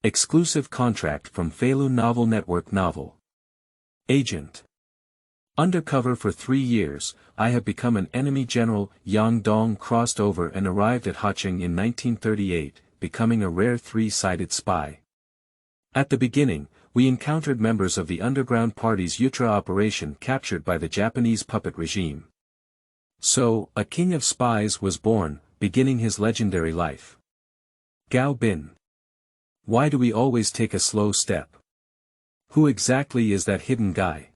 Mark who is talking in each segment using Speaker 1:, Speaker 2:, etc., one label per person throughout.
Speaker 1: Exclusive contract from Feilu Novel Network Novel. Agent. Undercover for 3 years, I have become an enemy general. Jiang Gong crossed over and arrived at Hacheng in 1938, becoming a rare 3-sided spy. At the beginning, we encountered members of the underground party's Utra operation captured by the Japanese puppet regime. So, a king of spies was born, beginning his legendary life. Gao Bin. Why do we always take a slow step? Who exactly is that hidden guy?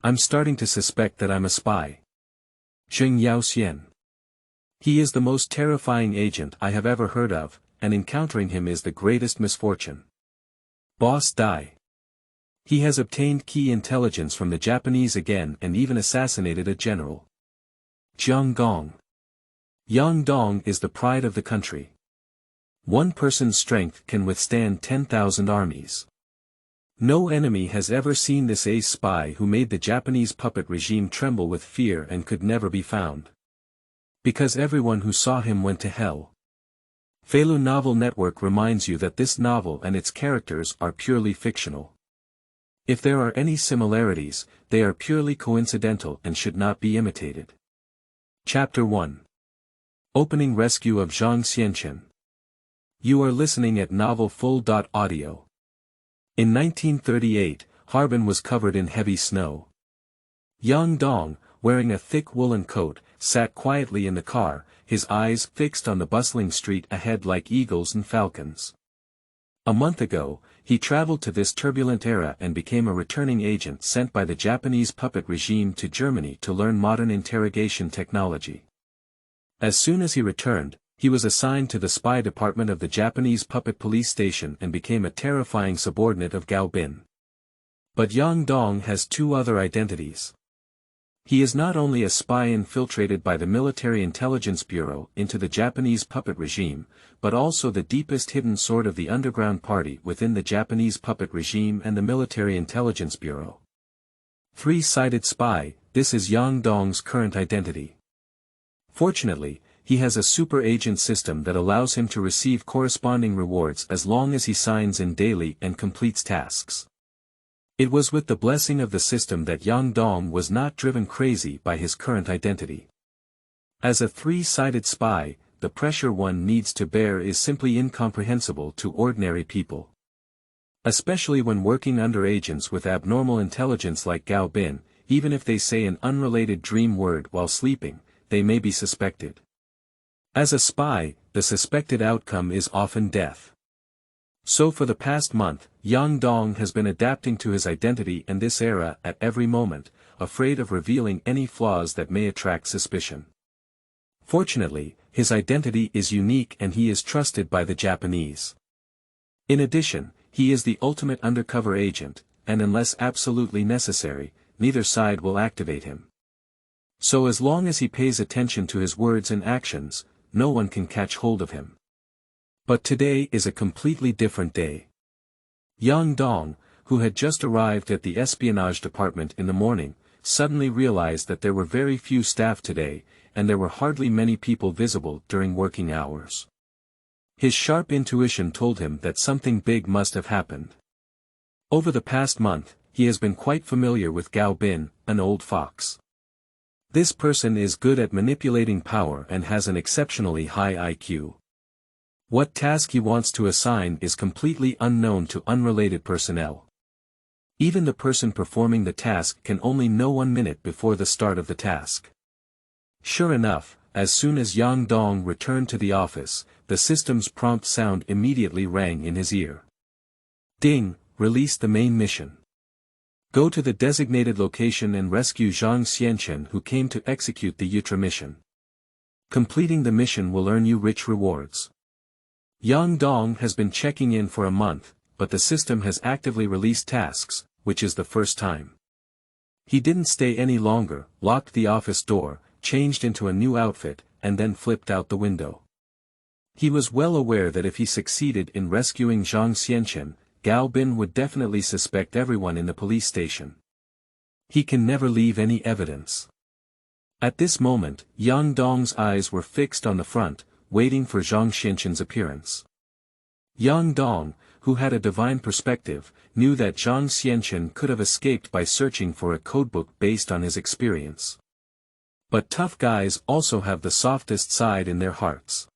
Speaker 1: I'm starting to suspect that I'm a spy. Zheng Yaoxian. He is the most terrifying agent I have ever heard of, and encountering him is the greatest misfortune. Boss die. He has obtained key intelligence from the Japanese again and even assassinated a general. Jiang Gong. Jiang Gong is the pride of the country. One person's strength can withstand 10,000 armies. No enemy has ever seen this ace spy who made the Japanese puppet regime tremble with fear and could never be found. Because everyone who saw him went to hell. Feilu Novel Network reminds you that this novel and its characters are purely fictional. If there are any similarities, they are purely coincidental and should not be imitated. Chapter 1. Opening Rescue of Zhang Xianchen. You are listening at Novel Full.Audio. In 1938, Harbin was covered in heavy snow. Jiang Gong, wearing a thick woolen coat, sat quietly in the car, his eyes fixed on the bustling street ahead like eagles and falcons. A month ago, he traveled to this turbulent era and became a returning agent sent by the Japanese puppet regime to Germany to learn modern interrogation technology. As soon as he returned, he was assigned to the spy department of the Japanese puppet police station and became a terrifying subordinate of Gao Bin. But Jiang Gong has 2 other identities. He is not only a spy infiltrated by the Military Intelligence Bureau into the Japanese puppet regime, but also the deepest hidden sword of the underground party within the Japanese puppet regime and the Military Intelligence Bureau. 3-sided spy, this is Jiang Gong's current identity. Fortunately, he has a super agent system that allows him to receive corresponding rewards as long as he signs in daily and completes tasks. It was with the blessing of the system that Jiang Gong was not driven crazy by his current identity. As a 3-sided spy, the pressure one needs to bear is simply incomprehensible to ordinary people. Especially when working under agents with abnormal intelligence like Gao Bin, even if they say an unrelated dream word while sleeping, they may be suspected. As a spy, the suspected outcome is often death. So for the past month, Jiang Gong has been adapting to his identity in this era at every moment, afraid of revealing any flaws that may attract suspicion. Fortunately, his identity is unique and he is trusted by the Japanese. In addition, he is the ultimate undercover agent, and unless absolutely necessary, neither side will activate him. So as long as he pays attention to his words and actions, no one can catch hold of him. But today is a completely different day. Jiang Gong, who had just arrived at the espionage department in the morning, suddenly realized that there were very few staff today, and there were hardly many people visible during working hours. His sharp intuition told him that something big must have happened. Over the past month, he has been quite familiar with Gao Bin, an old fox. This person is good at manipulating power and has an exceptionally high IQ. What task he wants to assign is completely unknown to unrelated personnel. Even the person performing the task can only know 1 minute before the start of the task. Sure enough, as soon as Jiang Gong returned to the office, the system's prompt sound immediately rang in his ear. Ding, release the main mission. Go to the designated location and rescue Zhang Xianchen who came to execute the Utra mission. Completing the mission will earn you rich rewards. Jiang Gong has been checking in for a month, but the system has actively released tasks, which is the first time. He didn't stay any longer, locked the office door, changed into a new outfit, and then flipped out the window. He was well aware that if he succeeded in rescuing Zhang Xianchen, Gao Bin would definitely suspect everyone in the police station. He can never leave any evidence. At this moment, Jiang Gong's eyes were fixed on the front, waiting for Zhang Xianchen's appearance. Jiang Gong, who had a divine perspective, knew that Zhang Xianchen could have escaped by searching for a codebook based on his experience. But tough guys also have the softest side in their hearts.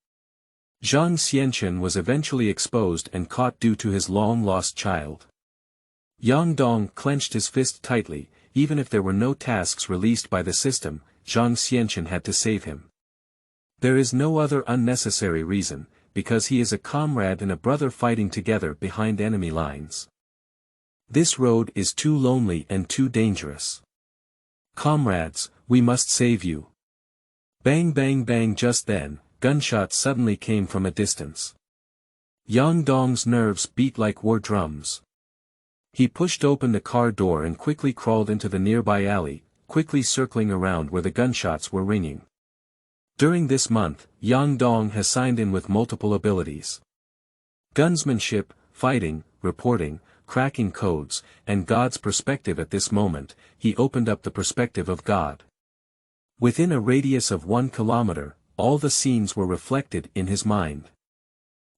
Speaker 1: Zhang Xianchen was eventually exposed and caught due to his long-lost child. Yang Gong clenched his fist tightly. Even if there were no tasks released by the system, Zhang Xianchen had to save him. There is no other unnecessary reason, because he is a comrade and a brother fighting together behind enemy lines. This road is too lonely and too dangerous. Comrades, we must save you. Bang bang bang. Just then, gunshots suddenly came from a distance. Yang Dong's nerves beat like war drums. He pushed open the car door and quickly crawled into the nearby alley, quickly circling around where the gunshots were ringing. During this month, Yang Dong has signed in with multiple abilities. Gunsmanship, fighting, reporting, cracking codes, and God's perspective. At this moment, he opened up the perspective of God. Within a radius of 1 kilometer, all the scenes were reflected in his mind.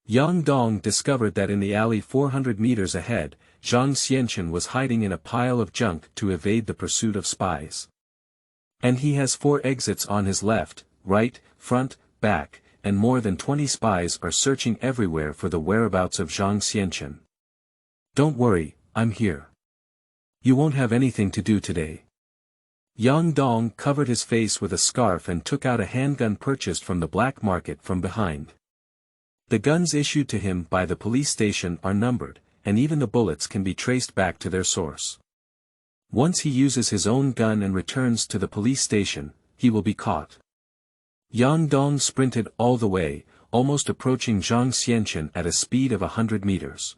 Speaker 1: Yang Dong discovered that in the alley 400 meters ahead, Zhang Xianchen was hiding in a pile of junk to evade the pursuit of spies. And he has 4 exits on his left, right, front, back, and more than 20 spies are searching everywhere for the whereabouts of Zhang Xianchen. Don't worry, I'm here. You won't have anything to do today. Yang Dong covered his face with a scarf and took out a handgun purchased from the black market from behind. The guns issued to him by the police station are numbered, and even the bullets can be traced back to their source. Once he uses his own gun and returns to the police station, he will be caught. Yang Dong sprinted all the way, almost approaching Zhang Xianchen at a speed of 100 meters.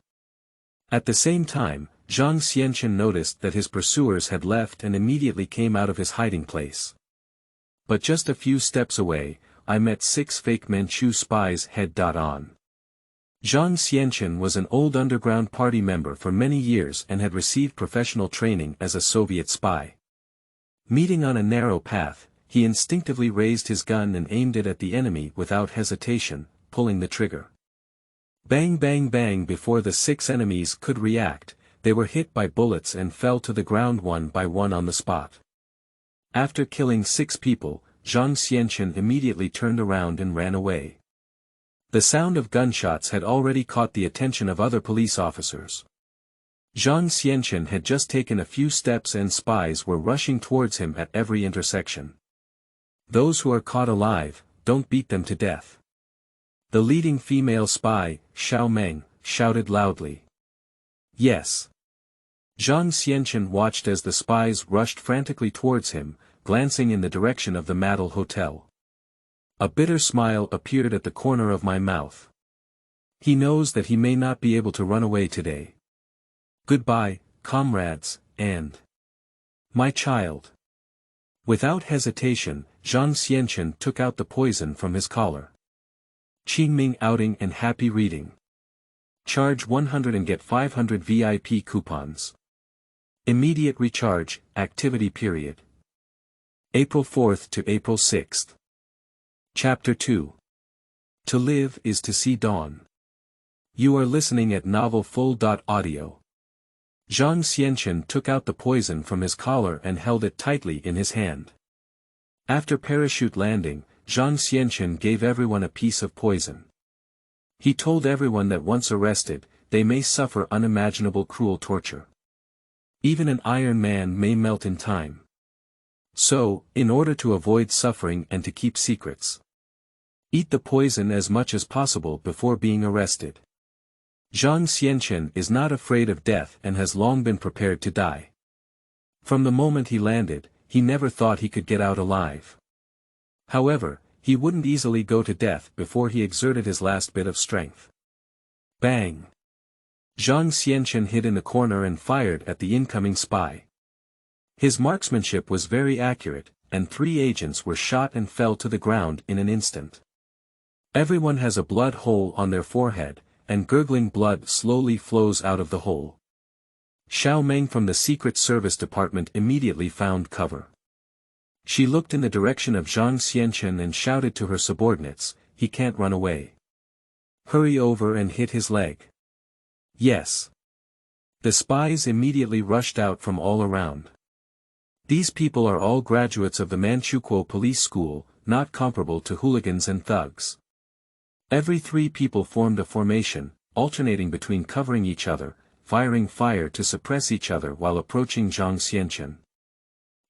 Speaker 1: At the same time, Zhang Xianchen noticed that his pursuers had left and immediately came out of his hiding place. But just a few steps away, I met 6 fake Manchu spies head-on. Zhang Xianchen was an old underground party member for many years and had received professional training as a Soviet spy. Meeting on a narrow path, he instinctively raised his gun and aimed it at the enemy without hesitation, pulling the trigger. Bang bang bang. Before the 6 enemies could react, they were hit by bullets and fell to the ground one by one on the spot. After killing 6 people, Zhang Xianchen immediately turned around and ran away. The sound of gunshots had already caught the attention of other police officers. Zhang Xianchen had just taken a few steps and spies were rushing towards him at every intersection. Those who are caught alive, don't beat them to death. The leading female spy, Xiao Meng, shouted loudly. Yes. Zhang Xianchen watched as the spies rushed frantically towards him, glancing in the direction of the Madel Hotel. A bitter smile appeared at the corner of my mouth. He knows that he may not be able to run away today. Goodbye, comrades, and my child. Without hesitation, Zhang Xianchen took out the poison from his collar. Qingming outing and happy reading. Charge 100 and get 500 VIP coupons. Immediate recharge, activity period. April 4th to April 6th. Chapter 2. To live is to see dawn. You are listening at novel full.audio. Zhang Xianchen took out the poison from his collar and held it tightly in his hand. After parachute landing, Zhang Xianchen gave everyone a piece of poison. He told everyone that once arrested, they may suffer unimaginable cruel torture. Even an iron man may melt in time. So, in order to avoid suffering and to keep secrets, eat the poison as much as possible before being arrested. Zhang Xianchen is not afraid of death and has long been prepared to die. From the moment he landed, he never thought he could get out alive. However, he wouldn't easily go to death before he exerted his last bit of strength. Bang! Zhang Xianchen hid in the corner and fired at the incoming spy. His marksmanship was very accurate, and 3 agents were shot and fell to the ground in an instant. Everyone has a blood hole on their forehead, and gurgling blood slowly flows out of the hole. Xiao Meng from the Secret Service Department immediately found cover. She looked in the direction of Zhang Xianchen and shouted to her subordinates, "He can't run away. Hurry over and hit his leg." Yes. The spies immediately rushed out from all around. These people are all graduates of the Manchukuo police school, not comparable to hooligans and thugs. Every 3 people formed a formation, alternating between covering each other, firing fire to suppress each other while approaching Zhang Xianchen.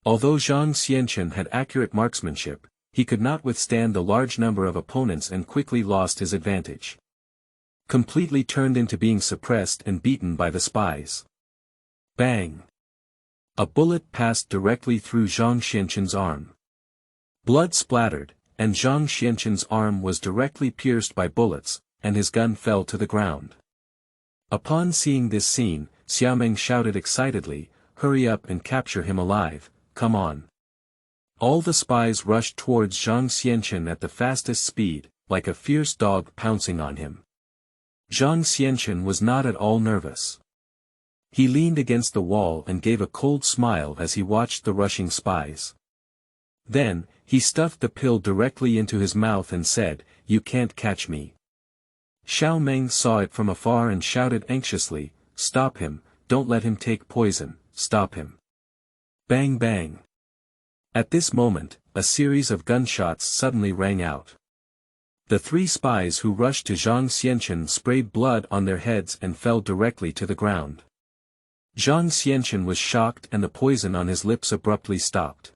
Speaker 1: Although Zhang Xianchen had accurate marksmanship, he could not withstand the large number of opponents and quickly lost his advantage. Completely turned into being suppressed and beaten by the spies. Bang! A bullet passed directly through Zhang Xianchen's arm. Blood splattered, and Zhang Xianchen's arm was directly pierced by bullets, and his gun fell to the ground. Upon seeing this scene, Xiaomeng shouted excitedly, "Hurry up and capture him alive, come on." All the spies rushed towards Zhang Xianchen at the fastest speed, like a fierce dog pouncing on him. Zhang Xianchen was not at all nervous. He leaned against the wall and gave a cold smile as he watched the rushing spies. Then, he stuffed the pill directly into his mouth and said, "You can't catch me." Xiaomeng saw it from afar and shouted anxiously, "Stop him, don't let him take poison, stop him." Bang bang. At this moment, a series of gunshots suddenly rang out. The 3 spies who rushed to Zhang Xianchen sprayed blood on their heads and fell directly to the ground. Zhang Xianchen was shocked and the poison on his lips abruptly stopped.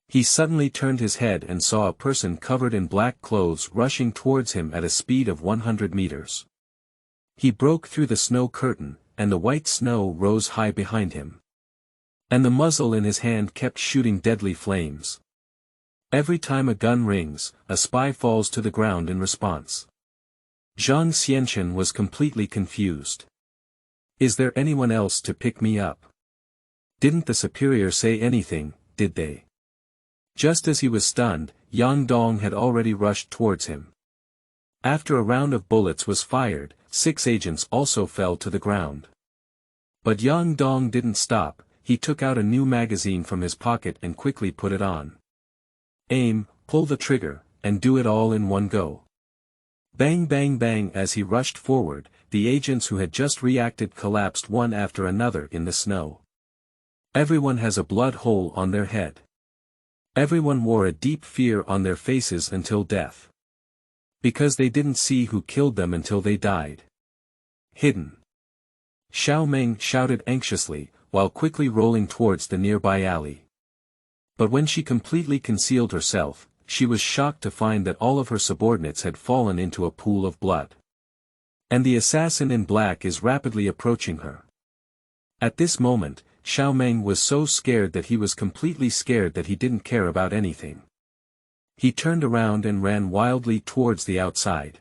Speaker 1: He suddenly turned his head and saw a person covered in black clothes rushing towards him at a speed of 100 meters. He broke through the snow curtain, and the white snow rose high behind him. And the muzzle in his hand kept shooting deadly flames. Every time a gun rings, a spy falls to the ground in response. Zhang Xianchen was completely confused. Is there anyone else to pick me up? Didn't the superior say anything, did they? Just as he was stunned, Yang Gong had already rushed towards him. After a round of bullets was fired, 6 agents also fell to the ground. But Yang Gong didn't stop, he took out a new magazine from his pocket and quickly put it on. Aim, pull the trigger, and do it all in one go. Bang bang bang. As he rushed forward, the agents who had just reacted collapsed one after another in the snow. Everyone has a blood hole on their head. Everyone wore a deep fear on their faces until death. Because they didn't see who killed them until they died. Hidden. Xiaomeng shouted anxiously, while quickly rolling towards the nearby alley. But when she completely concealed herself, she was shocked to find that all of her subordinates had fallen into a pool of blood. And the assassin in black is rapidly approaching her. At this moment, Xiaomeng was so scared that he was completely scared that he didn't care about anything. He turned around and ran wildly towards the outside.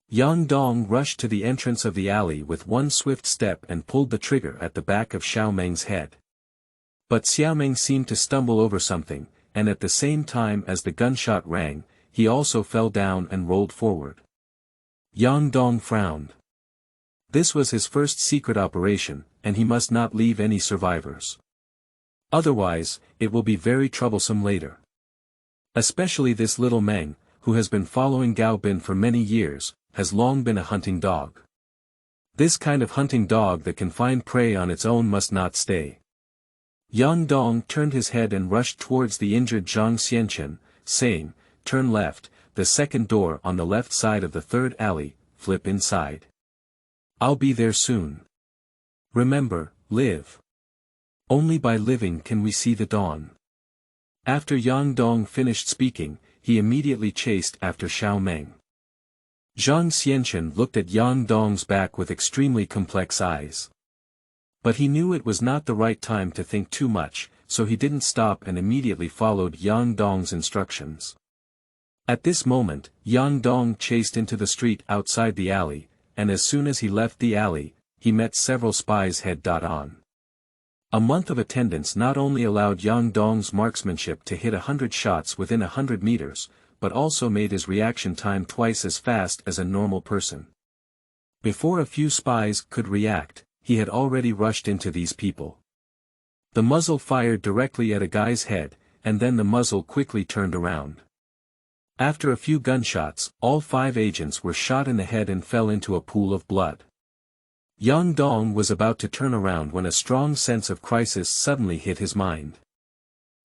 Speaker 1: Yang Gong rushed to the entrance of the alley with one swift step and pulled the trigger at the back of Xiaomeng's head. But Xiaomeng seemed to stumble over something, and at the same time as the gunshot rang, he also fell down and rolled forward. Yang Gong frowned. This was his first secret operation, and he must not leave any survivors. Otherwise, it will be very troublesome later. Especially this little Meng, who has been following Gao Bin for many years, has long been a hunting dog. This kind of hunting dog that can find prey on its own must not stay. Yang Gong turned his head and rushed towards the injured Zhang Xianchen, saying, "Turn left, the second door on the left side of the third alley, flip inside. I'll be there soon. Remember, live. Only by living can we see the dawn." After Yang Gong finished speaking, he immediately chased after Xiaomeng. Zhang Xianchen looked at Yang Gong's back with extremely complex eyes. But he knew it was not the right time to think too much, so he didn't stop and immediately followed Yang Gong's instructions. At this moment, Yang Gong chased into the street outside the alley, and as soon as he left the alley, he met several spies head-on. A month of attendance not only allowed Yang Gong's marksmanship to hit 100 shots within 100 meters, but also made his reaction time twice as fast as a normal person. Before a few spies could react, he had already rushed into these people. The muzzle fired directly at a guy's head, and then the muzzle quickly turned around. After a few gunshots, all 5 agents were shot in the head and fell into a pool of blood. Yang Dong was about to turn around when a strong sense of crisis suddenly hit his mind.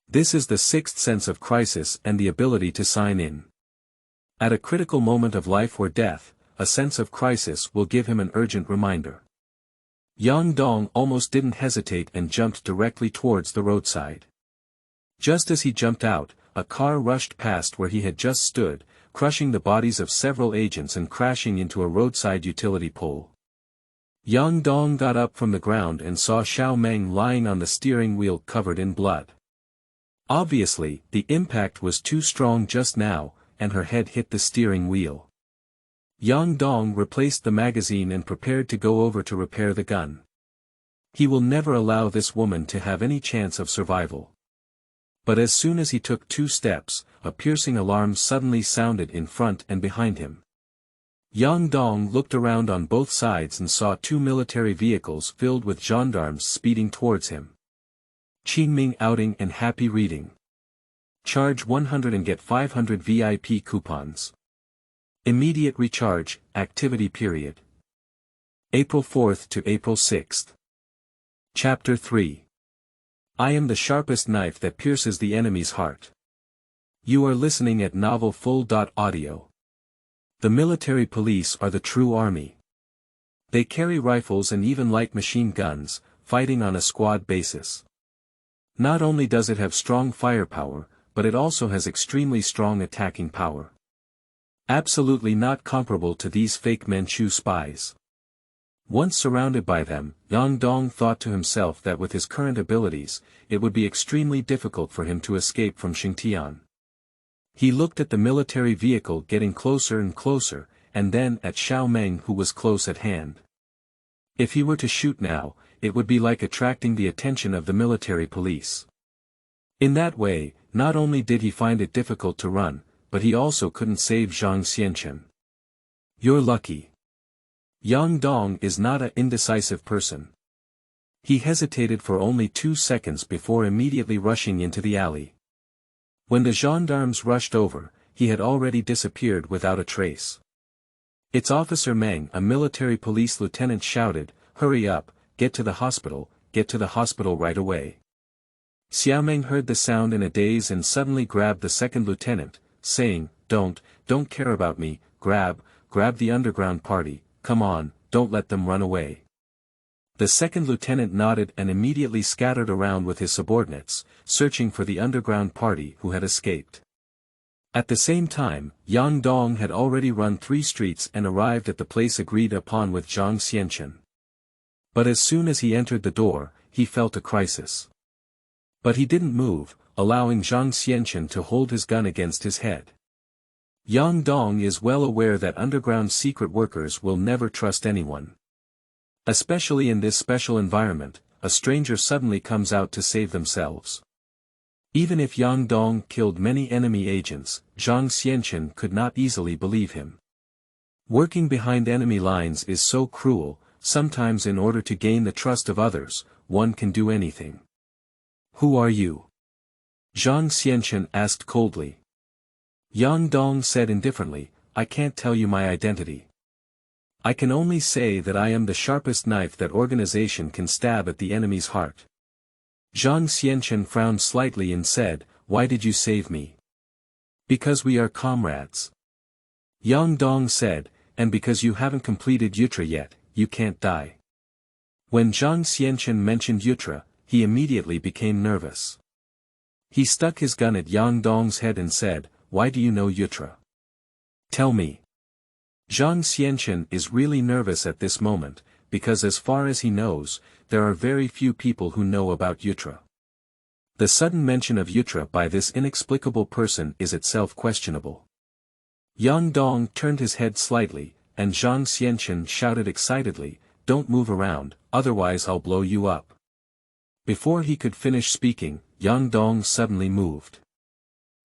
Speaker 1: This is the sixth sense of crisis and the ability to sign in. At a critical moment of life or death, a sense of crisis will give him an urgent reminder. Yang Dong almost didn't hesitate and jumped directly towards the roadside. Just as he jumped out, a car rushed past where he had just stood, crushing the bodies of several agents and crashing into a roadside utility pole. Yang Dong got up from the ground and saw Xiao Meng lying on the steering wheel covered in blood. Obviously, the impact was too strong just now, and her head hit the steering wheel. Yang Dong replaced the magazine and prepared to go over to repair the gun. He will never allow this woman to have any chance of survival. But as soon as he took 2 steps, a piercing alarm suddenly sounded in front and behind him. Yang Dong looked around on both sides and saw 2 military vehicles filled with gendarmes speeding towards him. Qingming outing and happy reading. Charge 100 and get 500 VIP coupons. Immediate recharge, activity period. April 4th to April 6th. Chapter 3. I am the sharpest knife that pierces the enemy's heart. You are listening at novel full.audio. The military police are the true army. They carry rifles and even light machine guns, fighting on a squad basis. Not only does it have strong firepower, but it also has extremely strong attacking power. Absolutely not comparable to these fake Manchu spies. Once surrounded by them, Yang Dong thought to himself that with his current abilities, it would be extremely difficult for him to escape from Xingtian. He looked at the military vehicle getting closer and closer, and then at Xiao Meng who was close at hand. If he were to shoot now, it would be like attracting the attention of the military police. In that way, not only did he find it difficult to run, but he also couldn't save Xianchen. You're lucky. Yang Dong is not an indecisive person. He hesitated for only 2 seconds before immediately rushing into the alley. When the gendarmes rushed over, he had already disappeared without a trace. Its Officer Meng, a military police lieutenant, shouted, "Hurry up, get to the hospital right away." Xiao Meng heard the sound in a daze and suddenly grabbed the second lieutenant, saying, Don't care about me, grab the underground party, come on, don't let them run away." The second lieutenant nodded and immediately scattered around with his subordinates, searching for the underground party who had escaped. At the same time, Yang Dong had already run 3 streets and arrived at the place agreed upon with Zhang Xianchen. But as soon as he entered the door, he felt a crisis. But he didn't move, allowing Zhang Xianchen to hold his gun against his head. Yang Dong is well aware that underground secret workers will never trust anyone. Especially in this special environment, a stranger suddenly comes out to save themselves. Even if Yang Dong killed many enemy agents, Zhang Xianchen could not easily believe him. Working behind enemy lines is so cruel, sometimes in order to gain the trust of others, one can do anything. "Who are you?" Zhang Xianchen asked coldly. Yang Dong said indifferently, "I can't tell you my identity. I can only say that I am the sharpest knife that organization can stab at the enemy's heart." Zhang Xianchen frowned slightly and said, "Why did you save me?" "Because we are comrades." Yang Dong said, "And because you haven't completed Utra yet, you can't die." When Zhang Xianchen mentioned Utra, he immediately became nervous. He stuck his gun at Yang Dong's head and said, "Why do you know Utra? Tell me." Zhang Xianchen is really nervous at this moment, because as far as he knows, there are very few people who know about Utra. The sudden mention of Utra by this inexplicable person is itself questionable. Yang Dong turned his head slightly, and Zhang Xianchen shouted excitedly, "Don't move around, otherwise I'll blow you up." Before he could finish speaking, Yang Dong suddenly moved.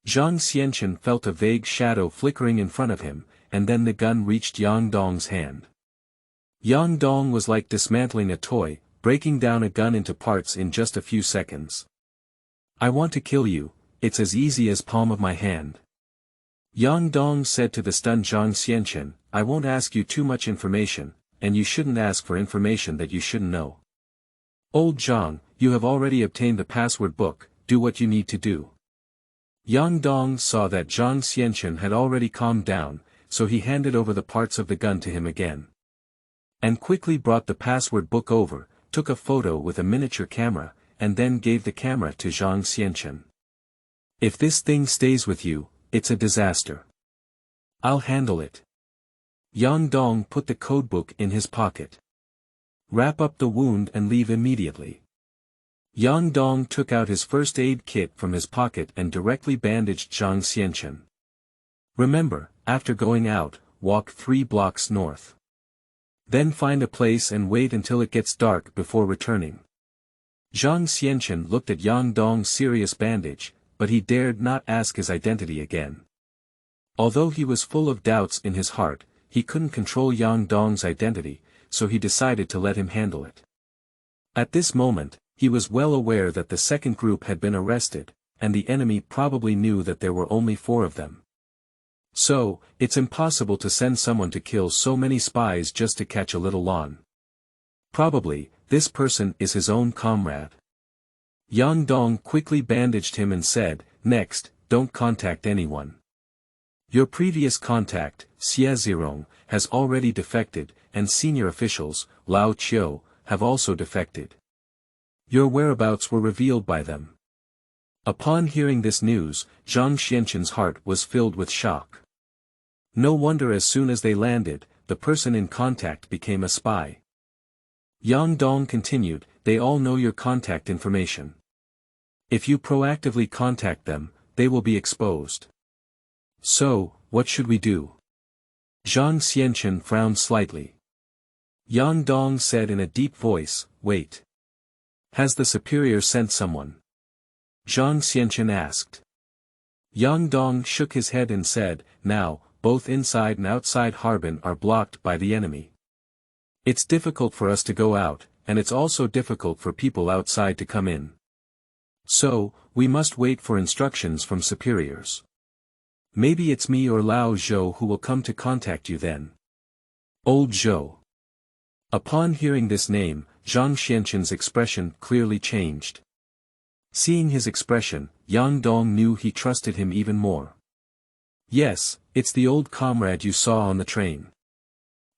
Speaker 1: Zhang Xianchen felt a vague shadow flickering in front of him, and then the gun reached Yang Dong's hand. Yang Dong was like dismantling a toy, breaking down a gun into parts in just a few seconds. "I want to kill you, it's as easy as palm of my hand." Yang Dong said to the stunned Zhang Xianchen, "I won't ask you too much information, and you shouldn't ask for information that you shouldn't know. Old Zhang, you have already obtained the password book, do what you need to do. Yang Dong saw that Zhang Xianchen had already calmed down, so he handed over the parts of the gun to him again. And quickly brought the password book over, took a photo with a miniature camera, and then gave the camera to Zhang Xianchen. If this thing stays with you, it's a disaster. I'll handle it. Yang Dong put the codebook in his pocket. Wrap up the wound and leave immediately. Yang Dong took out his first aid kit from his pocket and directly bandaged Zhang Xianchen. Remember, after going out, walk 3 blocks north. Then find a place and wait until it gets dark before returning. Zhang Xianchen looked at Yang Dong's serious bandage, but he dared not ask his identity again. Although he was full of doubts in his heart, he couldn't control Yang Dong's identity, so he decided to let him handle it. At this moment, he was well aware that the second group had been arrested, and the enemy probably knew that there were only 4 of them. So, it's impossible to send someone to kill so many spies just to catch a little lawn. Probably, this person is his own comrade. Yang Dong quickly bandaged him and said, "Next, don't contact anyone. Your previous contact, Xie Zirong, has already defected, and senior officials, Lao Qiu, have also defected. Your whereabouts were revealed by them." Upon hearing this news, Zhang Xianchen's heart was filled with shock. No wonder as soon as they landed, the person in contact became a spy. Yang Dong continued, "They all know your contact information. If you proactively contact them, they will be exposed. So, what should we do?" Zhang Xianchen frowned slightly. Yang Dong said in a deep voice, "Wait. Has the superior sent someone?" Zhang Xianchen asked. Yang Dong shook his head and said, "Now, both inside and outside Harbin are blocked by the enemy. It's difficult for us to go out, and it's also difficult for people outside to come in. So, we must wait for instructions from superiors. Maybe it's me or Lao Zhou who will come to contact you then." Old Zhou. Upon hearing this name, Zhang Xianchen's expression clearly changed. Seeing his expression, Yang Dong knew he trusted him even more. "Yes, it's the old comrade you saw on the train."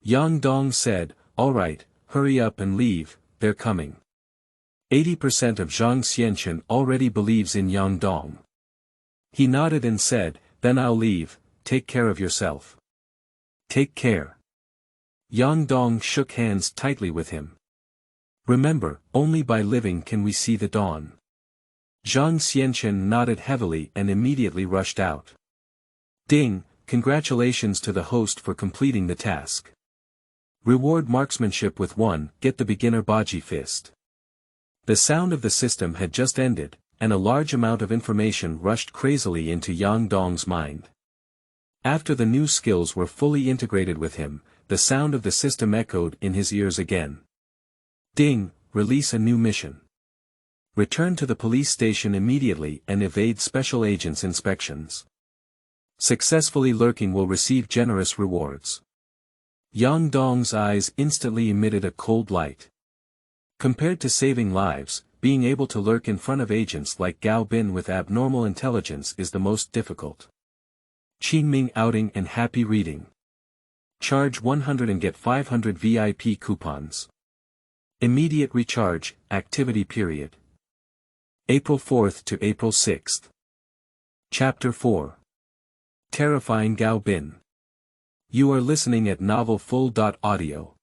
Speaker 1: Yang Dong said, "All right, hurry up and leave, they're coming." 80% of Zhang Xianchen already believes in Yang Dong. He nodded and said, "Then I'll leave, take care of yourself." "Take care." Yang Dong shook hands tightly with him. "Remember, only by living can we see the dawn." Zhang Xianchen nodded heavily and immediately rushed out. Ding, congratulations to the host for completing the task. Reward marksmanship with 1, get the beginner Baji fist. The sound of the system had just ended, and a large amount of information rushed crazily into Yang Dong's mind. After the new skills were fully integrated with him, the sound of the system echoed in his ears again. Ding, release a new mission. Return to the police station immediately and evade special agents' inspections. Successfully lurking will receive generous rewards. Yang Dong's eyes instantly emitted a cold light. Compared to saving lives, being able to lurk in front of agents like Gao Bin with abnormal intelligence is the most difficult. Qingming outing and happy reading. Charge 100 and get 500 VIP coupons. Immediate recharge, activity period. April 4th to April 6th. Chapter 4. Terrifying Gao Bin. You are listening at novel full.audio.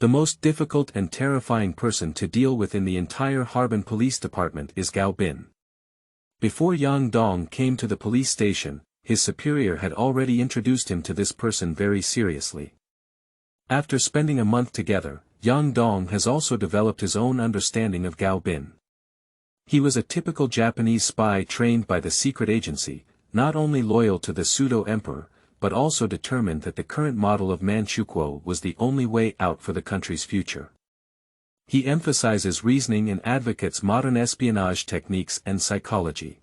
Speaker 1: The most difficult and terrifying person to deal with in the entire Harbin Police Department is Gao Bin. Before Yang Dong came to the police station, his superior had already introduced him to this person very seriously. After spending a month together, Yang Dong has also developed his own understanding of Gao Bin. He was a typical Japanese spy trained by the secret agency, not only loyal to the pseudo-emperor, but also determined that the current model of Manchukuo was the only way out for the country's future. He emphasizes reasoning and advocates modern espionage techniques and psychology.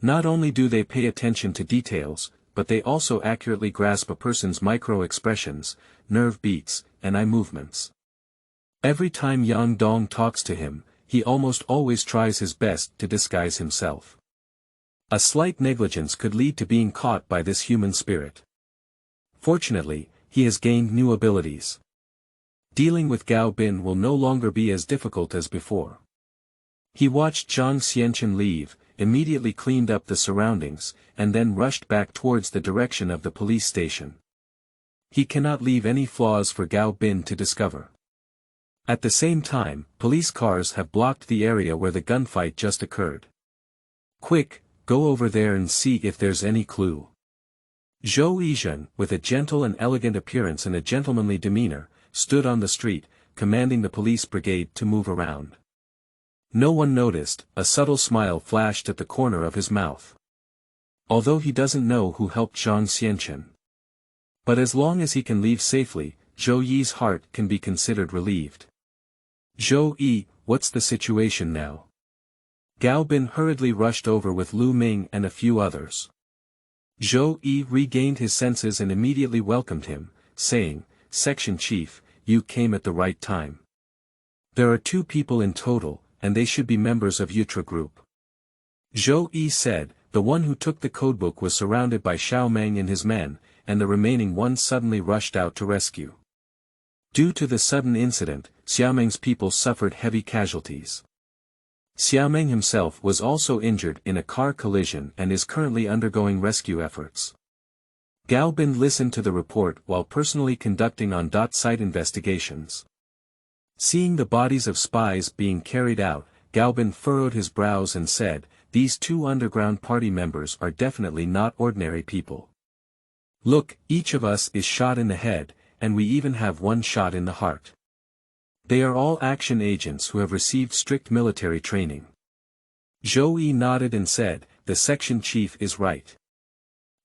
Speaker 1: Not only do they pay attention to details, but they also accurately grasp a person's micro-expressions, nerve beats, and eye movements. Every time Yang Gong talks to him, he almost always tries his best to disguise himself. A slight negligence could lead to being caught by this human spirit. Fortunately, he has gained new abilities. Dealing with Gao Bin will no longer be as difficult as before. He watched Xianchen leave, immediately cleaned up the surroundings, and then rushed back towards the direction of the police station. He cannot leave any flaws for Gao Bin to discover. At the same time, police cars have blocked the area where the gunfight just occurred. Quick, go over there and see if there's any clue. Zhang, with a gentle and elegant appearance and a gentlemanly demeanor, stood on the street, commanding the police brigade to move around. No one noticed, a subtle smile flashed at the corner of his mouth. Although he doesn't know who helped Xianchen. But as long as he can leave safely, Zhou Yi's heart can be considered relieved. Zhou Yi, what's the situation now? Gao Bin hurriedly rushed over with Lu Ming and a few others. Zhou Yi regained his senses and immediately welcomed him, saying, "Section Chief, you came at the right time. There are 2 people in total, and they should be members of Utra group." Zhou Yi said, the one who took the codebook was surrounded by Xiaomeng and his men, and the remaining one suddenly rushed out to rescue. Due to the sudden incident, Xiaomeng's people suffered heavy casualties. Xiaomeng himself was also injured in a car collision and is currently undergoing rescue efforts. Gao Bin listened to the report while personally conducting on-site investigations. Seeing the bodies of spies being carried out, Gao Bin furrowed his brows and said, "These 2 underground party members are definitely not ordinary people. Look, each of us is shot in the head, and we even have 1 shot in the heart. They are all action agents who have received strict military training." Zhou Yi nodded and said, "The section chief is right.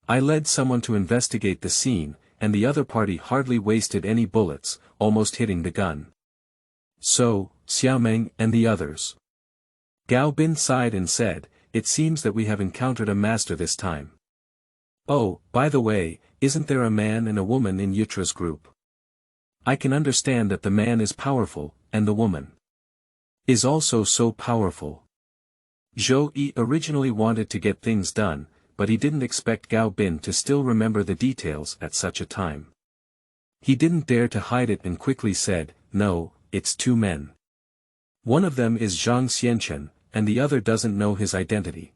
Speaker 1: I led someone to investigate the scene, and the other party hardly wasted any bullets, almost hitting the gun. So, Xiaomeng and the others." Gao Bin sighed and said, "It seems that we have encountered a master this time. Oh, by the way, isn't there a man and a woman in Utra's group? I can understand that the man is powerful, and the woman is also so powerful." Zhou Yi originally wanted to get things done, but he didn't expect Gao Bin to still remember the details at such a time. He didn't dare to hide it and quickly said, "No, it's 2 men. One of them is Zhang Xianchen, and the other doesn't know his identity.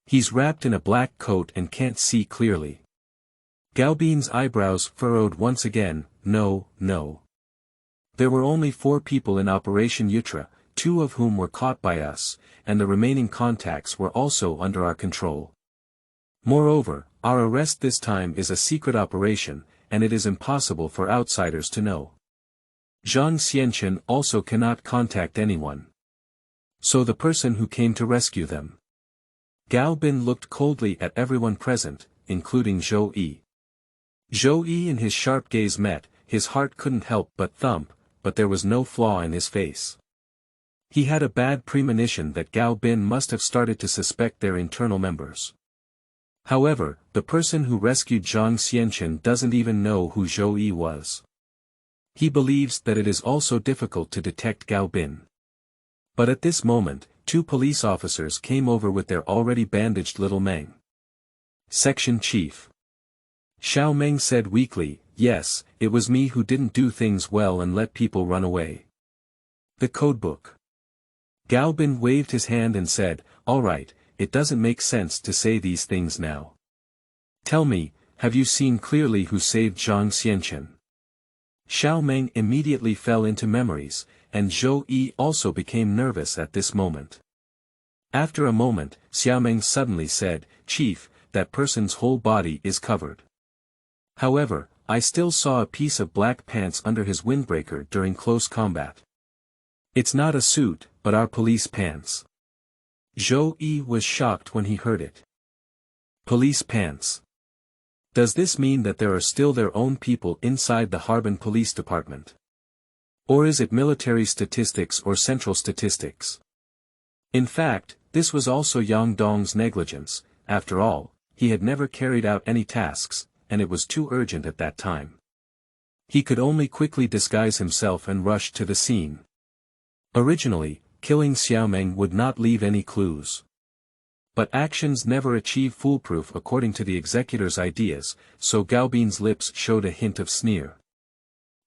Speaker 1: He's wrapped in a black coat and can't see clearly." Gao Bin's eyebrows furrowed once again. No. There were only 4 people in Operation Utra, 2 of whom were caught by us, and the remaining contacts were also under our control. Moreover, our arrest this time is a secret operation, and it is impossible for outsiders to know. Zhang Xianchen also cannot contact anyone. So the person who came to rescue them. Gao Bin looked coldly at everyone present, including Zhou Yi. Zhou Yi and his sharp gaze met, his heart couldn't help but thump, but there was no flaw in his face. He had a bad premonition that Gao Bin must have started to suspect their internal members. However, the person who rescued Zhang Xianchen doesn't even know who Zhou Yi was. He believes that it is also difficult to detect Gao Bin. But at this moment, 2 police officers came over with their already bandaged little Meng. "Section Chief." Xiaomeng said weakly, "Yes, it was me who didn't do things well and let people run away." "The codebook." Gao Bin waved his hand and said, "All right, it doesn't make sense to say these things now. Tell me, have you seen clearly who saved Zhang Xianchen?" Xiaomeng immediately fell into memories, and Zhou Yi also became nervous at this moment. After a moment, Xiaomeng suddenly said, "Chief, that person's whole body is covered. However, I still saw a piece of black pants under his windbreaker during close combat. It's not a suit, but our police pants." Zhou Yi was shocked when he heard it. Police pants. Does this mean that there are still their own people inside the Harbin Police Department? Or is it military statistics or central statistics? In fact, this was also Yang Dong's negligence. After all, he had never carried out any tasks, and it was too urgent at that time. He could only quickly disguise himself and rush to the scene. Originally, killing Xiaomeng would not leave any clues. But actions never achieve foolproof according to the executor's ideas, so Gaobin's lips showed a hint of sneer.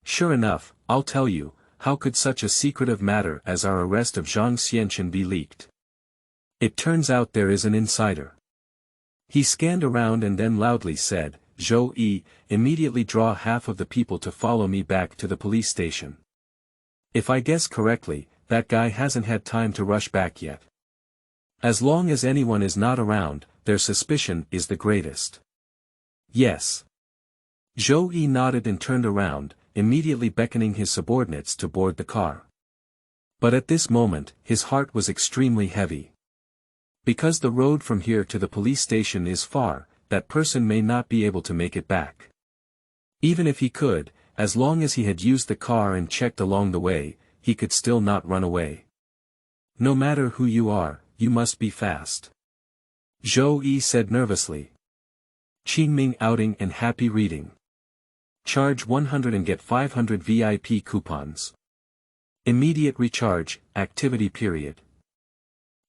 Speaker 1: Sure enough, I'll tell you, how could such a secretive matter as our arrest of Zhang Xianchen be leaked? It turns out there is an insider. He scanned around and then loudly said, Zhou Yi, immediately draw half of the people to follow me back to the police station. If I guess correctly, that guy hasn't had time to rush back yet. As long as anyone is not around, their suspicion is the greatest. Yes. Zhou Yi nodded and turned around, immediately beckoning his subordinates to board the car. But at this moment, his heart was extremely heavy. Because the road from here to the police station is far, that person may not be able to make it back. Even if he could, as long as he had used the car and checked along the way, he could still not run away. No matter who you are, you must be fast. Zhou Yi said nervously. Qingming outing and happy reading. Charge 100 and get 500 VIP coupons. Immediate recharge, activity period.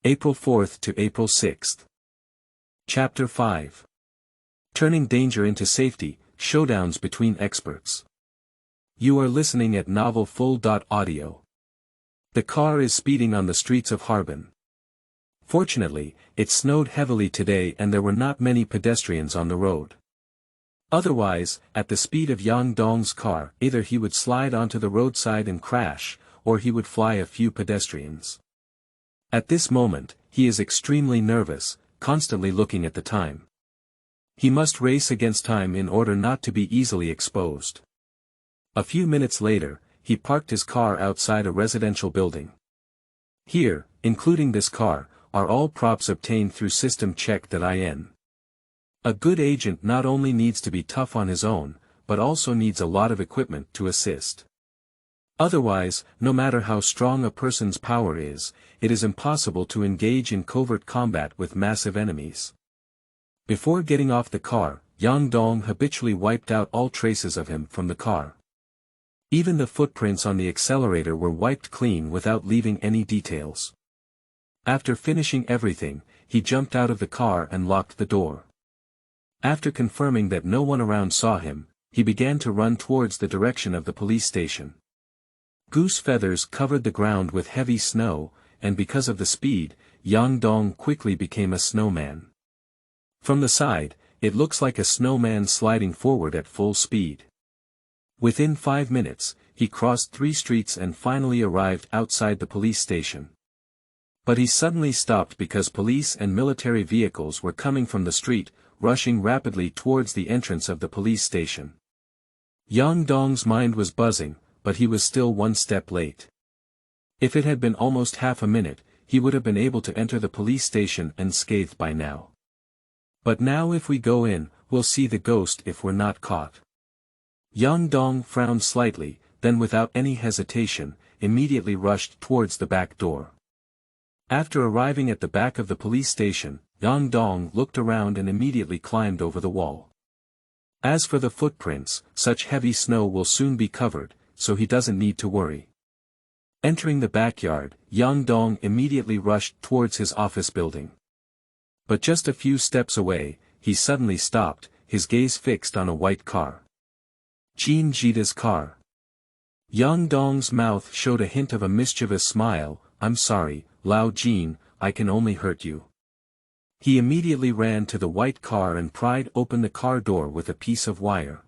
Speaker 1: April 4th to April 6th. Chapter 5. Turning danger into safety, showdowns between experts. You are listening at novel full.audio. The car is speeding on the streets of Harbin. Fortunately, it snowed heavily today and there were not many pedestrians on the road. Otherwise, at the speed of Yang Dong's car, either he would slide onto the roadside and crash, or he would fly a few pedestrians. At this moment, he is extremely nervous, constantly looking at the time. He must race against time in order not to be easily exposed. A few minutes later, he parked his car outside a residential building. Here, including this car, are all props obtained through system check.In. A good agent not only needs to be tough on his own, but also needs a lot of equipment to assist. Otherwise, no matter how strong a person's power is, it is impossible to engage in covert combat with massive enemies. Before getting off the car, Yang Dong habitually wiped out all traces of him from the car. Even the footprints on the accelerator were wiped clean without leaving any details. After finishing everything, he jumped out of the car and locked the door. After confirming that no one around saw him, he began to run towards the direction of the police station. Goose feathers covered the ground with heavy snow, and because of the speed, Yang Dong quickly became a snowman. From the side, it looks like a snowman sliding forward at full speed. Within 5 minutes, he crossed 3 streets and finally arrived outside the police station. But he suddenly stopped because police and military vehicles were coming from the street, rushing rapidly towards the entrance of the police station. Yang Dong's mind was buzzing, but he was still 1 step late. If it had been almost half a minute, he would have been able to enter the police station unscathed by now. But now if we go in, we'll see the ghost if we're not caught. Yang Dong frowned slightly, then without any hesitation, immediately rushed towards the back door. After arriving at the back of the police station, Yang Dong looked around and immediately climbed over the wall. As for the footprints, such heavy snow will soon be covered, so he doesn't need to worry. Entering the backyard, Yang Dong immediately rushed towards his office building. But just a few steps away, he suddenly stopped, his gaze fixed on a white car. Jean Jita's car. Yang Dong's mouth showed a hint of a mischievous smile. I'm sorry, Lao Jean, I can only hurt you. He immediately ran to the white car and pried open the car door with a piece of wire.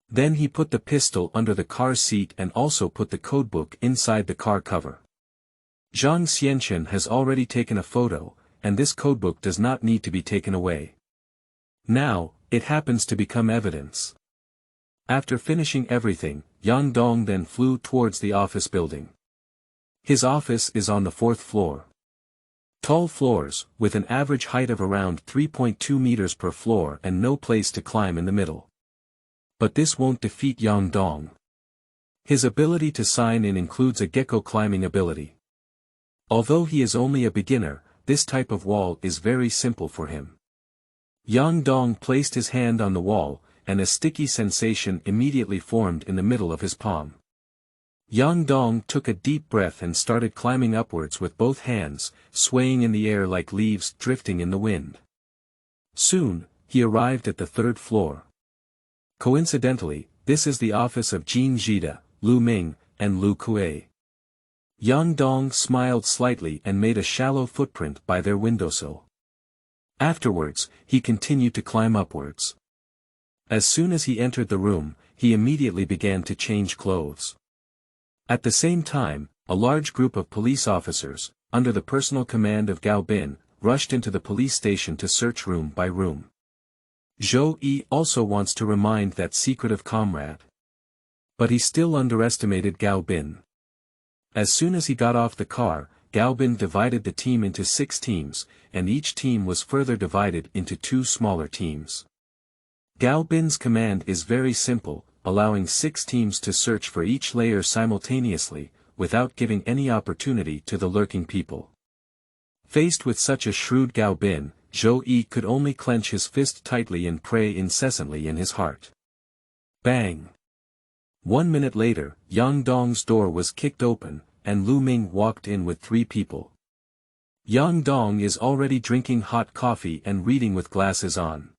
Speaker 1: Then he put the pistol under the car seat and also put the codebook inside the car cover. Zhang Xianchen has already taken a photo, and this codebook does not need to be taken away. Now, it happens to become evidence. After finishing everything, Yang Dong then flew towards the office building. His office is on the 4th floor. Tall floors, with an average height of around 3.2 meters per floor and no place to climb in the middle. But this won't defeat Yang Dong. His ability to sign in includes a gecko climbing ability. Although he is only a beginner, this type of wall is very simple for him. Yang Dong placed his hand on the wall, and a sticky sensation immediately formed in the middle of his palm. Yang Dong took a deep breath and started climbing upwards with both hands, swaying in the air like leaves drifting in the wind. Soon, he arrived at the third floor. Coincidentally, this is the office of Jin Jida, Lu Ming, and Lu Kuei. Yang Dong smiled slightly and made a shallow footprint by their windowsill. Afterwards, he continued to climb upwards. As soon as he entered the room, he immediately began to change clothes. At the same time, a large group of police officers, under the personal command of Gao Bin, rushed into the police station to search room by room. Zhou Yi also wants to remind that secretive comrade. But he still underestimated Gao Bin. As soon as he got off the car, Gao Bin divided the team into 6 teams, and each team was further divided into 2 smaller teams. Gao Bin's command is very simple, allowing 6 teams to search for each layer simultaneously, without giving any opportunity to the lurking people. Faced with such a shrewd Gao Bin, Zhou Yi could only clench his fist tightly and pray incessantly in his heart. Bang! 1 minute later, Yang Dong's door was kicked open, and Lu Ming walked in with 3 people. Yang Dong is already drinking hot coffee and reading with glasses on.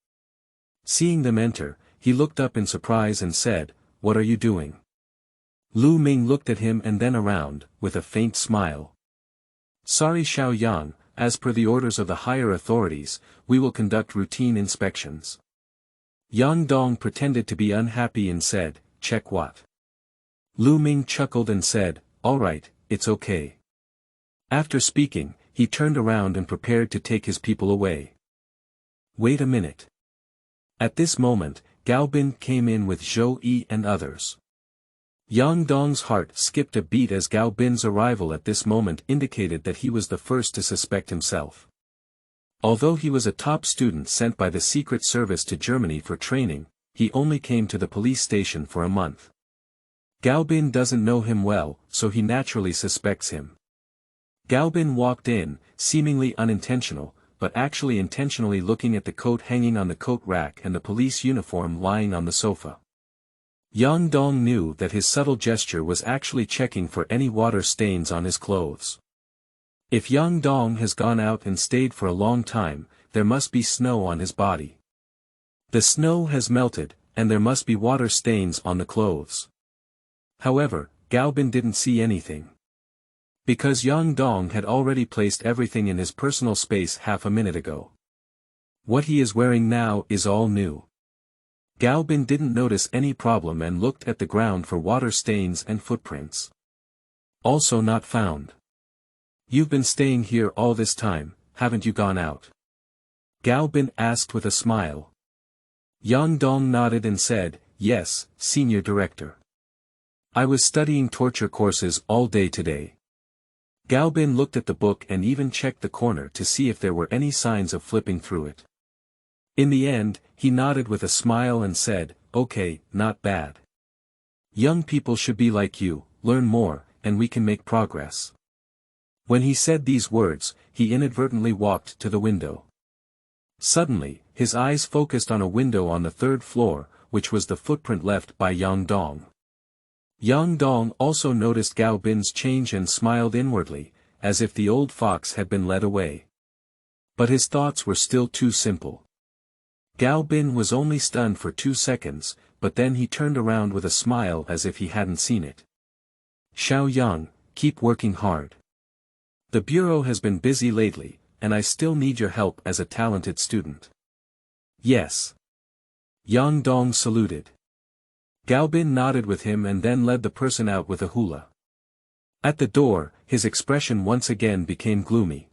Speaker 1: Seeing them enter, he looked up in surprise and said, "What are you doing?" Lu Ming looked at him and then around, with a faint smile. "Sorry Xiao Yang, as per the orders of the higher authorities, we will conduct routine inspections." Yang Dong pretended to be unhappy and said, "Check what?" Lu Ming chuckled and said, "All right, it's okay." After speaking, he turned around and prepared to take his people away. Wait a minute. At this moment, Gao Bin came in with Zhou Yi and others. Yang Dong's heart skipped a beat as Gao Bin's arrival at this moment indicated that he was the first to suspect himself. Although he was a top student sent by the Secret Service to Germany for training, he only came to the police station for a month. Gao Bin doesn't know him well, so he naturally suspects him. Gao Bin walked in, seemingly unintentional, but actually intentionally looking at the coat hanging on the coat rack and the police uniform lying on the sofa. Yang Dong knew that his subtle gesture was actually checking for any water stains on his clothes. If Yang Dong has gone out and stayed for a long time, there must be snow on his body. The snow has melted, and there must be water stains on the clothes. However, Gao Bin didn't see anything. Because Yang Dong had already placed everything in his personal space half a minute ago. What he is wearing now is all new. Gao Bin didn't notice any problem and looked at the ground for water stains and footprints. Also not found. "You've been staying here all this time, haven't you gone out?" Gao Bin asked with a smile. Yang Dong nodded and said, "Yes, Senior Director. I was studying torture courses all day today." Gao Bin looked at the book and even checked the corner to see if there were any signs of flipping through it. In the end, he nodded with a smile and said, "Okay, not bad. Young people should be like you, learn more, and we can make progress." When he said these words, he inadvertently walked to the window. Suddenly, his eyes focused on a window on the 3rd floor, which was the footprint left by Yang Dong. Yang Dong also noticed Gao Bin's change and smiled inwardly, as if the old fox had been led away. But his thoughts were still too simple. Gao Bin was only stunned for 2 seconds, but then he turned around with a smile as if he hadn't seen it. "Xiao Yang, keep working hard. The bureau has been busy lately, and I still need your help as a talented student." "Yes." Yang Dong saluted. Gao Bin nodded with him and then led the person out with a hula. At the door, his expression once again became gloomy.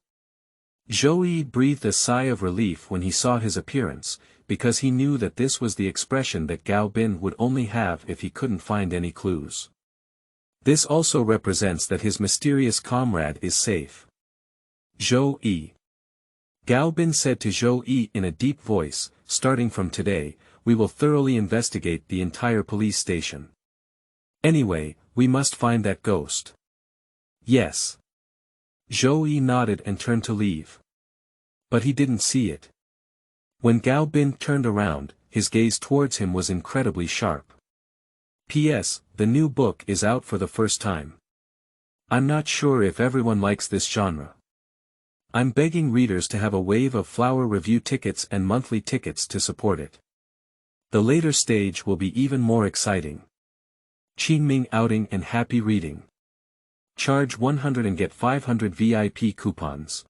Speaker 1: Zhou Yi breathed a sigh of relief when he saw his appearance, because he knew that this was the expression that Gao Bin would only have if he couldn't find any clues. This also represents that his mysterious comrade is safe. "Zhou Yi." Gao Bin said to Zhou Yi in a deep voice, "Starting from today, we will thoroughly investigate the entire police station. Anyway, we must find that ghost." "Yes." Zhou Yi nodded and turned to leave. But he didn't see it. When Gao Bin turned around, his gaze towards him was incredibly sharp. P.S. The new book is out for the first time. I'm not sure if everyone likes this genre. I'm begging readers to have a wave of flower review tickets and monthly tickets to support it. The later stage will be even more exciting. Qingming outing and happy reading. Charge 100 and get 500 VIP coupons.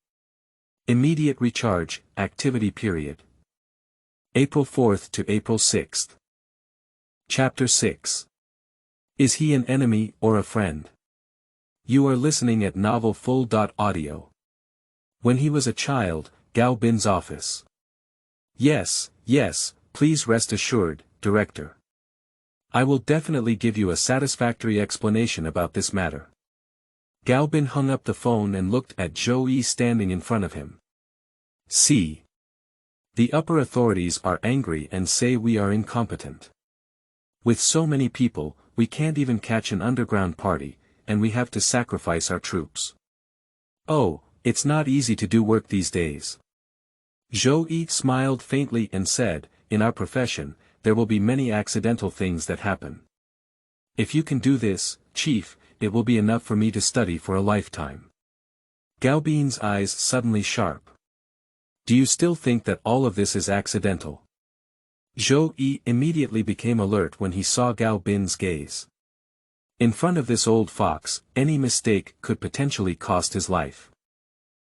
Speaker 1: Immediate recharge, activity period. April 4th to April 6th. Chapter 6. Is he an enemy or a friend? You are listening at novelfull.audio. When he was a child, Gao Bin's office. Yes, please rest assured, Director. I will definitely give you a satisfactory explanation about this matter. Gao Bin hung up the phone and looked at Zhou Yi standing in front of him. See. The upper authorities are angry and say we are incompetent. With so many people, we can't even catch an underground party, and we have to sacrifice our troops. Oh, it's not easy to do work these days. Zhou Yi smiled faintly and said, in our profession, there will be many accidental things that happen. If you can do this, Chief, it will be enough for me to study for a lifetime. Gao Bin's eyes suddenly sharp. Do you still think that all of this is accidental? Zhou Yi immediately became alert when he saw Gao Bin's gaze. In front of this old fox, any mistake could potentially cost his life.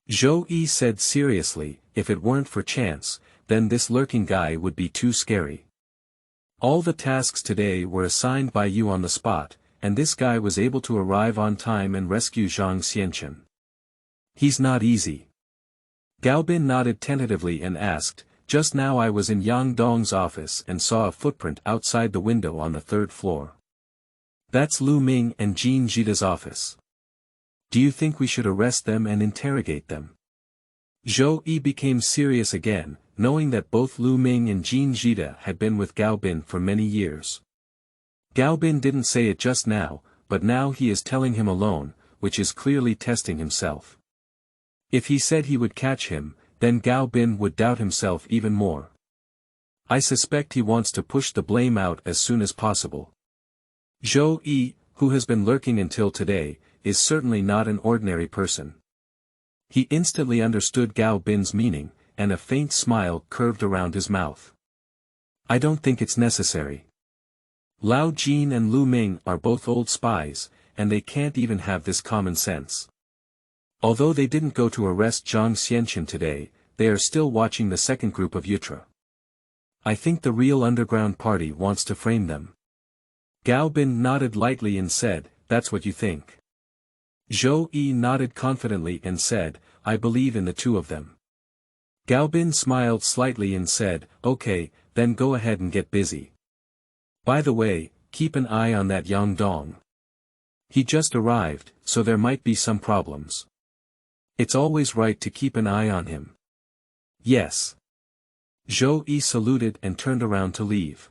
Speaker 1: Zhou Yi said seriously, if it weren't for chance, then this lurking guy would be too scary. All the tasks today were assigned by you on the spot, and this guy was able to arrive on time and rescue Zhang Xianchen. He's not easy. Gao Bin nodded tentatively and asked, just now I was in Yang Dong's office and saw a footprint outside the window on the 3rd floor. That's Lu Ming and Jin Jida's office. Do you think we should arrest them and interrogate them? Zhou Yi became serious again, knowing that both Lu Ming and Jin Jida had been with Gao Bin for many years. Gao Bin didn't say it just now, but now he is telling him alone, which is clearly testing himself. If he said he would catch him, then Gao Bin would doubt himself even more. I suspect he wants to push the blame out as soon as possible. Zhou Yi, who has been lurking until today, is certainly not an ordinary person. He instantly understood Gao Bin's meaning, and a faint smile curved around his mouth. I don't think it's necessary. Lao Jin and Lu Ming are both old spies, and they can't even have this common sense. Although they didn't go to arrest Zhang Xianchen today, they are still watching the second group of Utra. I think the real underground party wants to frame them. Gao Bin nodded lightly and said, that's what you think. Zhou Yi nodded confidently and said, I believe in the two of them. Gao Bin smiled slightly and said, okay, then go ahead and get busy. By the way, keep an eye on that Yang Dong. He just arrived, so there might be some problems. It's always right to keep an eye on him. Yes. Zhou Yi saluted and turned around to leave.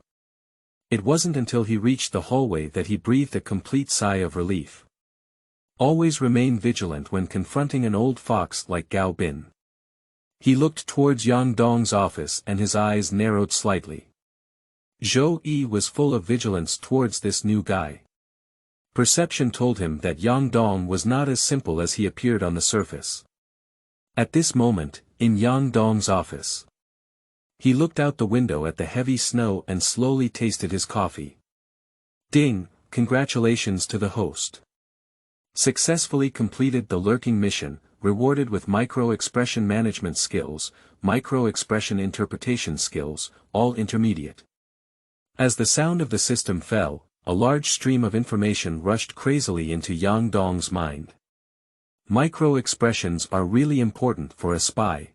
Speaker 1: It wasn't until he reached the hallway that he breathed a complete sigh of relief. Always remain vigilant when confronting an old fox like Gao Bin. He looked towards Yang Dong's office and his eyes narrowed slightly. Zhou Yi was full of vigilance towards this new guy. Perception told him that Yang Dong was not as simple as he appeared on the surface. At this moment, in Yang Dong's office, he looked out the window at the heavy snow and slowly tasted his coffee. Ding, congratulations to the host. Successfully completed the lurking mission, rewarded with micro-expression management skills, micro-expression interpretation skills, all intermediate. As the sound of the system fell, a large stream of information rushed crazily into Yang Dong's mind. Micro-expressions are really important for a spy.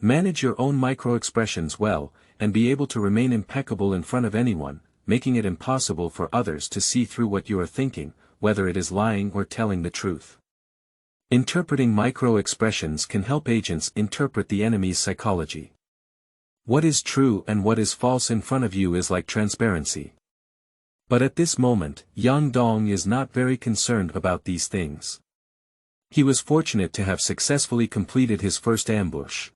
Speaker 1: Manage your own micro-expressions well, and be able to remain impeccable in front of anyone, making it impossible for others to see through what you are thinking, whether it is lying or telling the truth. Interpreting micro-expressions can help agents interpret the enemy's psychology. What is true and what is false in front of you is like transparency. But at this moment, Yang Dong is not very concerned about these things. He was fortunate to have successfully completed his first ambush.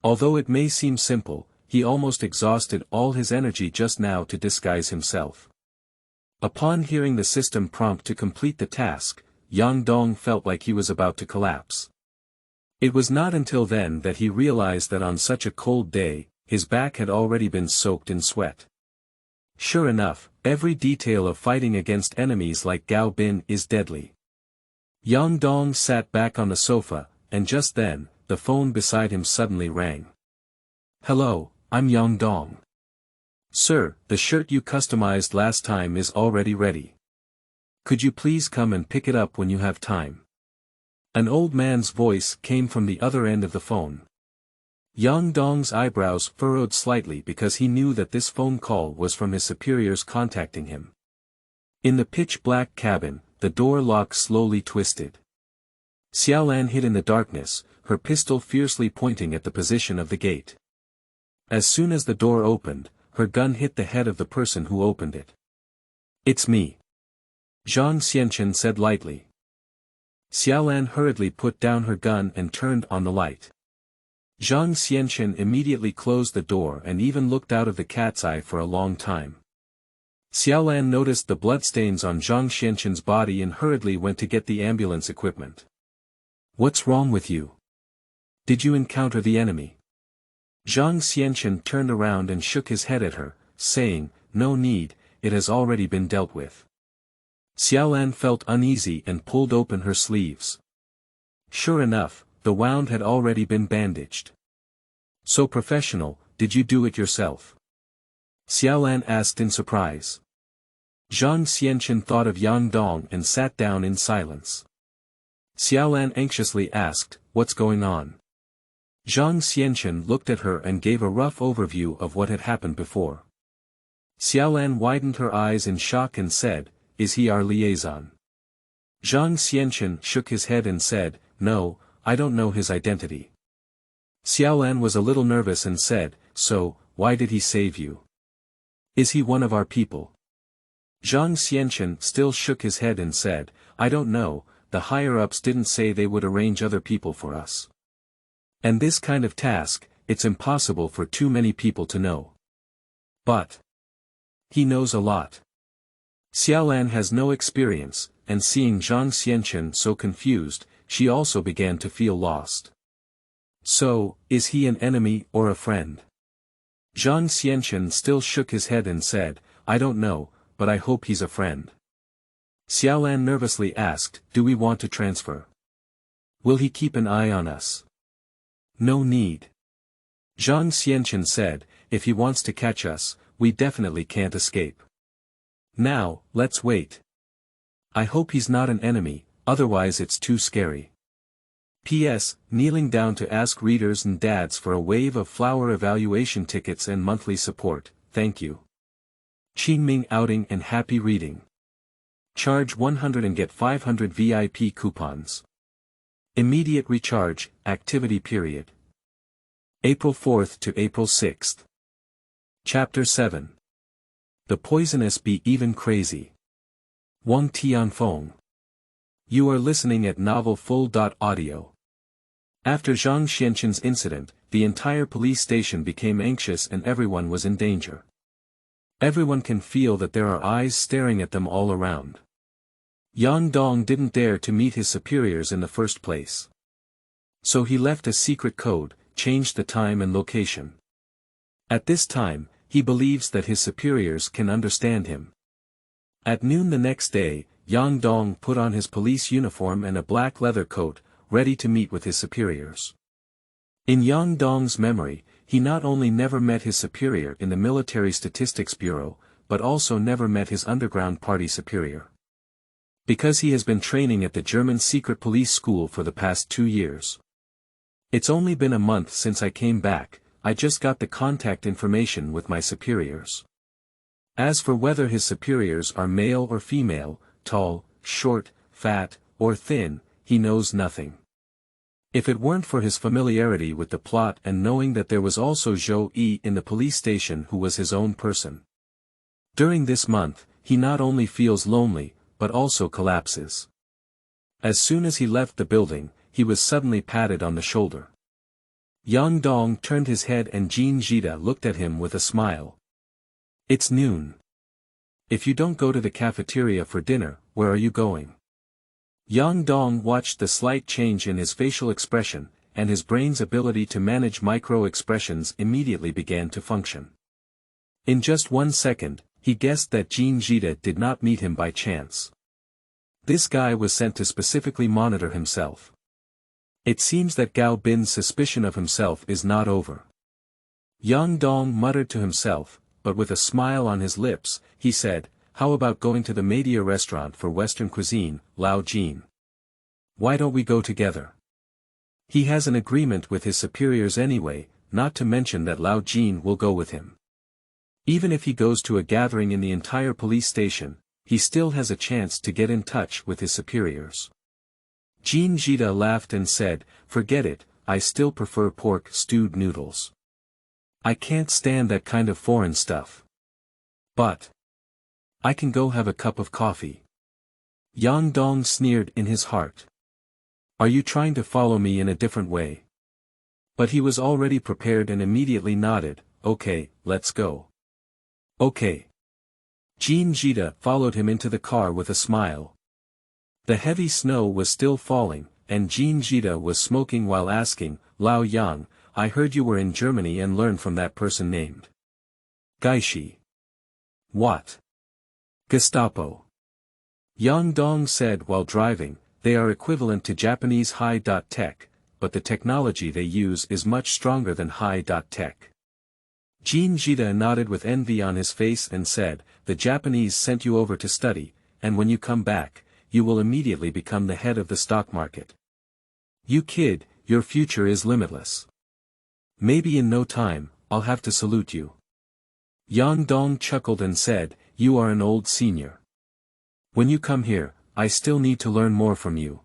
Speaker 1: Although it may seem simple, he almost exhausted all his energy just now to disguise himself. Upon hearing the system prompt to complete the task, Yang Dong felt like he was about to collapse. It was not until then that he realized that on such a cold day, his back had already been soaked in sweat. Sure enough, every detail of fighting against enemies like Gao Bin is deadly. Yang Dong sat back on the sofa, and just then, the phone beside him suddenly rang. "Hello, I'm Yang Dong. Sir, the shirt you customized last time is already ready. Could you please come and pick it up when you have time?" An old man's voice came from the other end of the phone. Yang Dong's eyebrows furrowed slightly because he knew that this phone call was from his superiors contacting him. In the pitch-black cabin, the door lock slowly twisted. Xiaolan hid in the darkness, her pistol fiercely pointing at the position of the gate. As soon as the door opened, her gun hit the head of the person who opened it. "It's me," Zhang Xianchen said lightly. Xiaolan hurriedly put down her gun and turned on the light. Zhang Xianchen immediately closed the door and even looked out of the cat's eye for a long time. Xiaolan noticed the bloodstains on Zhang Xianchen's body and hurriedly went to get the ambulance equipment. "What's wrong with you? Did you encounter the enemy?" Zhang Xianchen turned around and shook his head at her, saying, "No need, it has already been dealt with." Xiaolan felt uneasy and pulled open her sleeves. Sure enough, the wound had already been bandaged. "So professional, did you do it yourself?" Xiaolan asked in surprise. Zhang Xianchen thought of Yang Dong and sat down in silence. Xiaolan anxiously asked, "What's going on?" Zhang Xianchen looked at her and gave a rough overview of what had happened before. Xiaolan widened her eyes in shock and said, "Is he our liaison?" Zhang Xianchen shook his head and said, "No, I don't know his identity." Xiaolan was a little nervous and said, "So, why did he save you? Is he one of our people?" Zhang Xianchen still shook his head and said, "I don't know, the higher-ups didn't say they would arrange other people for us. And this kind of task, it's impossible for too many people to know. But he knows a lot." Xiaolan has no experience, and seeing Zhang Xianchen so confused, she also began to feel lost. "So, is he an enemy or a friend?" Zhang Xianchen still shook his head and said, "I don't know, but I hope he's a friend." Xiaolan nervously asked, "Do we want to transfer? Will he keep an eye on us?" "No need." Zhang Xianchen said, "If he wants to catch us, we definitely can't escape. Now, let's wait. I hope he's not an enemy, otherwise it's too scary. P.S. Kneeling down to ask readers and dads for a wave of flower evaluation tickets and monthly support, thank you. Qingming outing and happy reading. Charge 100 and get 500 VIP coupons. Immediate recharge, activity period. April 4th to April 6th. Chapter 7. The Poisonous Be Even Crazy. Wang Tianfeng. You are listening at Novel Full.Audio. After Zhang Xianchen's incident, the entire police station became anxious and everyone was in danger. Everyone can feel that there are eyes staring at them all around. Yang Dong didn't dare to meet his superiors in the first place. So he left a secret code, changed the time and location. At this time, he believes that his superiors can understand him. At noon the next day, Yang Dong put on his police uniform and a black leather coat, ready to meet with his superiors. In Yang Dong's memory, he not only never met his superior in the Military Statistics Bureau, but also never met his underground party superior. Because he has been training at the German secret police school for the past 2 years. It's only been a month since I came back, I just got the contact information with my superiors. As for whether his superiors are male or female, tall, short, fat, or thin, he knows nothing. If it weren't for his familiarity with the plot and knowing that there was also Zhou Yi in the police station who was his own person. During this month, he not only feels lonely, but also collapses. As soon as he left the building, he was suddenly patted on the shoulder. Yang Dong turned his head and Jin Jida looked at him with a smile. It's noon. If you don't go to the cafeteria for dinner, where are you going? Yang Dong watched the slight change in his facial expression, and his brain's ability to manage micro-expressions immediately began to function. In just 1 second, he guessed that Jin Jida did not meet him by chance. This guy was sent to specifically monitor himself. It seems that Gao Bin's suspicion of himself is not over. Yang Dong muttered to himself, but with a smile on his lips, he said, how about going to the Media restaurant for Western cuisine, Lao Jin? Why don't we go together? He has an agreement with his superiors anyway, not to mention that Lao Jin will go with him. Even if he goes to a gathering in the entire police station, he still has a chance to get in touch with his superiors. Jin Jida laughed and said, forget it, I still prefer pork stewed noodles. I can't stand that kind of foreign stuff. But I can go have a cup of coffee. Yang Dong sneered in his heart. Are you trying to follow me in a different way? But he was already prepared and immediately nodded, okay, let's go. Okay. Jin Jida followed him into the car with a smile. The heavy snow was still falling, and Jin Jida was smoking while asking, Lao Yang, I heard you were in Germany and learned from that person named Gaishi. What? Gestapo. Yang Dong said while driving, they are equivalent to Japanese high.tech, but the technology they use is much stronger than high.tech. Jin Jida nodded with envy on his face and said, the Japanese sent you over to study, and when you come back, you will immediately become the head of the stock market. You kid, your future is limitless. Maybe in no time, I'll have to salute you. Yang Dong chuckled and said, you are an old senior. When you come here, I still need to learn more from you.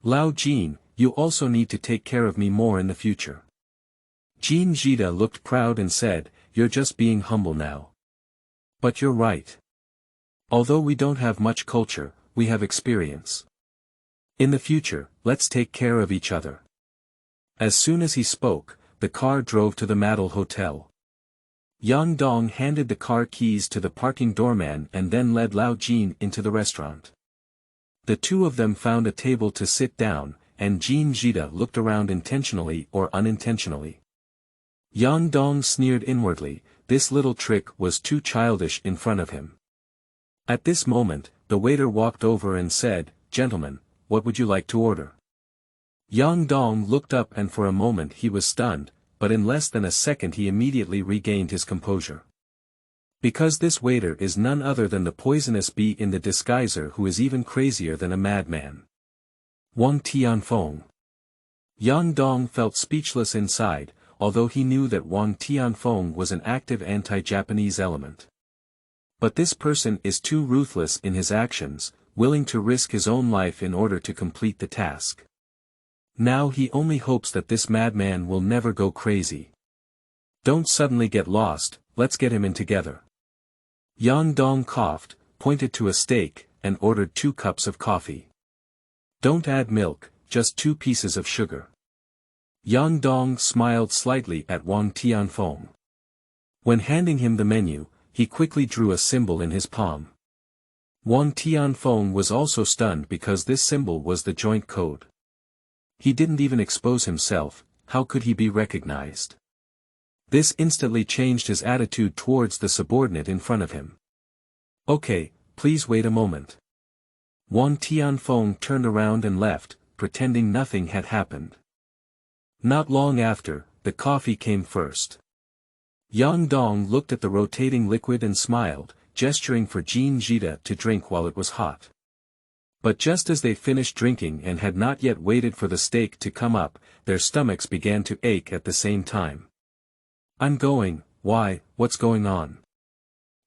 Speaker 1: Lao Jin, you also need to take care of me more in the future. Jin Jida looked proud and said, you're just being humble now. But you're right. Although we don't have much culture, we have experience. In the future, let's take care of each other. As soon as he spoke, the car drove to the Madel Hotel. Yang Dong handed the car keys to the parking doorman and then led Lao Jin into the restaurant. The two of them found a table to sit down, and Jin Jida looked around intentionally or unintentionally. Yang Dong sneered inwardly, this little trick was too childish in front of him. At this moment, the waiter walked over and said, gentlemen, what would you like to order? Yang Dong looked up and for a moment he was stunned, but in less than a second he immediately regained his composure. Because this waiter is none other than the poisonous bee in the disguiser who is even crazier than a madman. Wang Tianfeng. Yang Dong felt speechless inside, although he knew that Wang Tianfeng was an active anti-Japanese element. But this person is too ruthless in his actions, willing to risk his own life in order to complete the task. Now he only hopes that this madman will never go crazy. Don't suddenly get lost, let's get him in together. Yang Dong coughed, pointed to a steak, and ordered 2 cups of coffee. Don't add milk, just 2 pieces of sugar. Yang Dong smiled slightly at Wang Tianfeng. When handing him the menu, he quickly drew a symbol in his palm. Wang Tianfeng was also stunned because this symbol was the joint code. He didn't even expose himself, how could he be recognized? This instantly changed his attitude towards the subordinate in front of him. Okay, please wait a moment. Wang Tianfeng turned around and left, pretending nothing had happened. Not long after, the coffee came first. Yang Dong looked at the rotating liquid and smiled, gesturing for Jin Jida to drink while it was hot. But just as they finished drinking and had not yet waited for the steak to come up, their stomachs began to ache at the same time. I'm going, why, what's going on?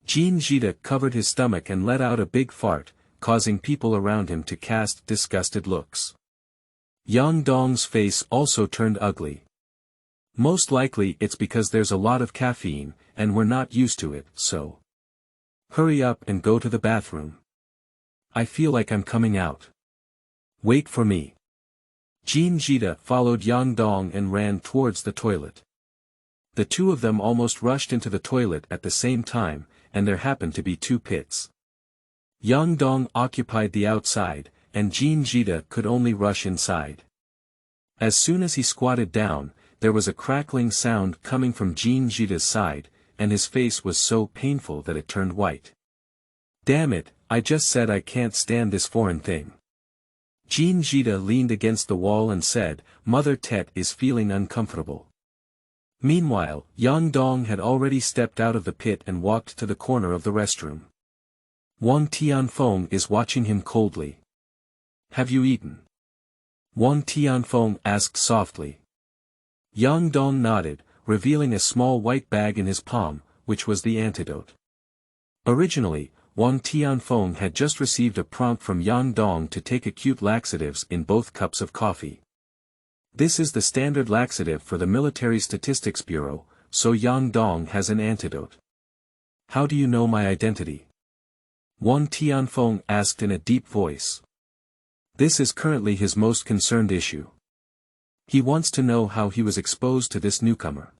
Speaker 1: Jin Jida covered his stomach and let out a big fart, causing people around him to cast disgusted looks. Yang Dong's face also turned ugly. Most likely it's because there's a lot of caffeine, and we're not used to it, so. Hurry up and go to the bathroom. I feel like I'm coming out. Wait for me. Jiang Gong followed Yang Dong and ran towards the toilet. The two of them almost rushed into the toilet at the same time, and there happened to be two pits. Yang Dong occupied the outside, and Jiang Gong could only rush inside. As soon as he squatted down, there was a crackling sound coming from Jiang Gong's side, and his face was so painful that it turned white. "Damn it, I just said I can't stand this foreign thing." Jiang Gong leaned against the wall and said, "Mother Tet is feeling uncomfortable." Meanwhile, Yang Dong had already stepped out of the pit and walked to the corner of the restroom. Wang Tianfeng is watching him coldly. "Have you eaten?" Wang Tianfeng asked softly. Yang Dong nodded, revealing a small white bag in his palm, which was the antidote. Originally, Wang Tianfeng had just received a prompt from Yang Dong to take acute laxatives in both cups of coffee. This is the standard laxative for the Military Statistics Bureau, so Yang Dong has an antidote. "How do you know my identity?" Wang Tianfeng asked in a deep voice. This is currently his most concerned issue. He wants to know how he was exposed to this newcomer.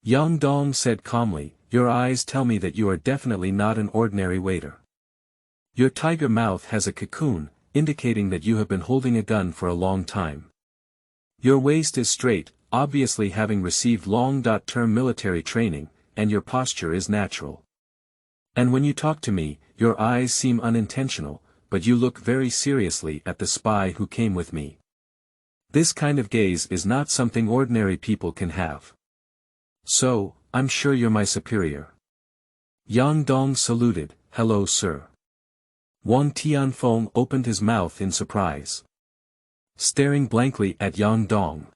Speaker 1: Yang Dong said calmly, "Your eyes tell me that you are definitely not an ordinary waiter. Your tiger mouth has a cocoon, indicating that you have been holding a gun for a long time. Your waist is straight, obviously having received long-term military training, and your posture is natural. And when you talk to me, your eyes seem unintentional, but you look very seriously at the spy who came with me. This kind of gaze is not something ordinary people can have. So, I'm sure you're my superior." Yang Dong saluted, "Hello sir." Wang Tianfeng opened his mouth in surprise, staring blankly at Yang Dong.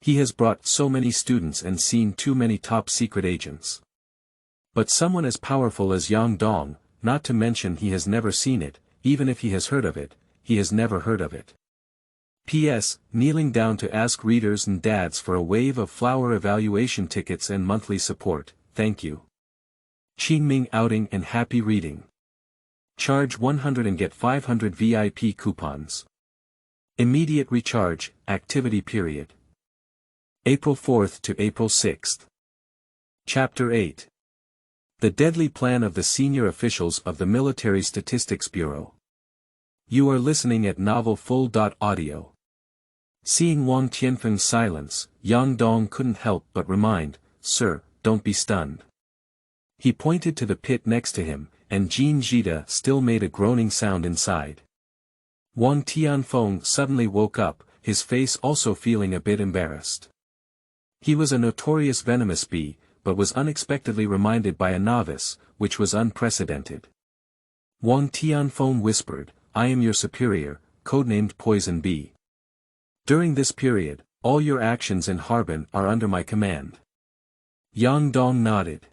Speaker 1: He has brought so many students and seen too many top-secret agents. But someone as powerful as Yang Dong, not to mention he has never seen it, even if he has heard of it, he has never heard of it. P.S. Kneeling down to ask readers and dads for a wave of flower evaluation tickets and monthly support, thank you. Qingming outing and happy reading. Charge 100 and get 500 VIP coupons. Immediate recharge, activity period. April 4th to April 6th. Chapter 8. The Deadly Plan of the Senior Officials of the Military Statistics Bureau. You are listening at novel full.audio. Seeing Wang Tianfeng's silence, Yang Dong couldn't help but remind, "Sir, don't be stunned." He pointed to the pit next to him, and Jiang Gong still made a groaning sound inside. Wang Tianfeng suddenly woke up, his face also feeling a bit embarrassed. He was a notorious venomous bee, but was unexpectedly reminded by a novice, which was unprecedented. Wang Tianfeng whispered, "I am your superior, codenamed Poison Bee. During this period, all your actions in Harbin are under my command." Yang Dong nodded.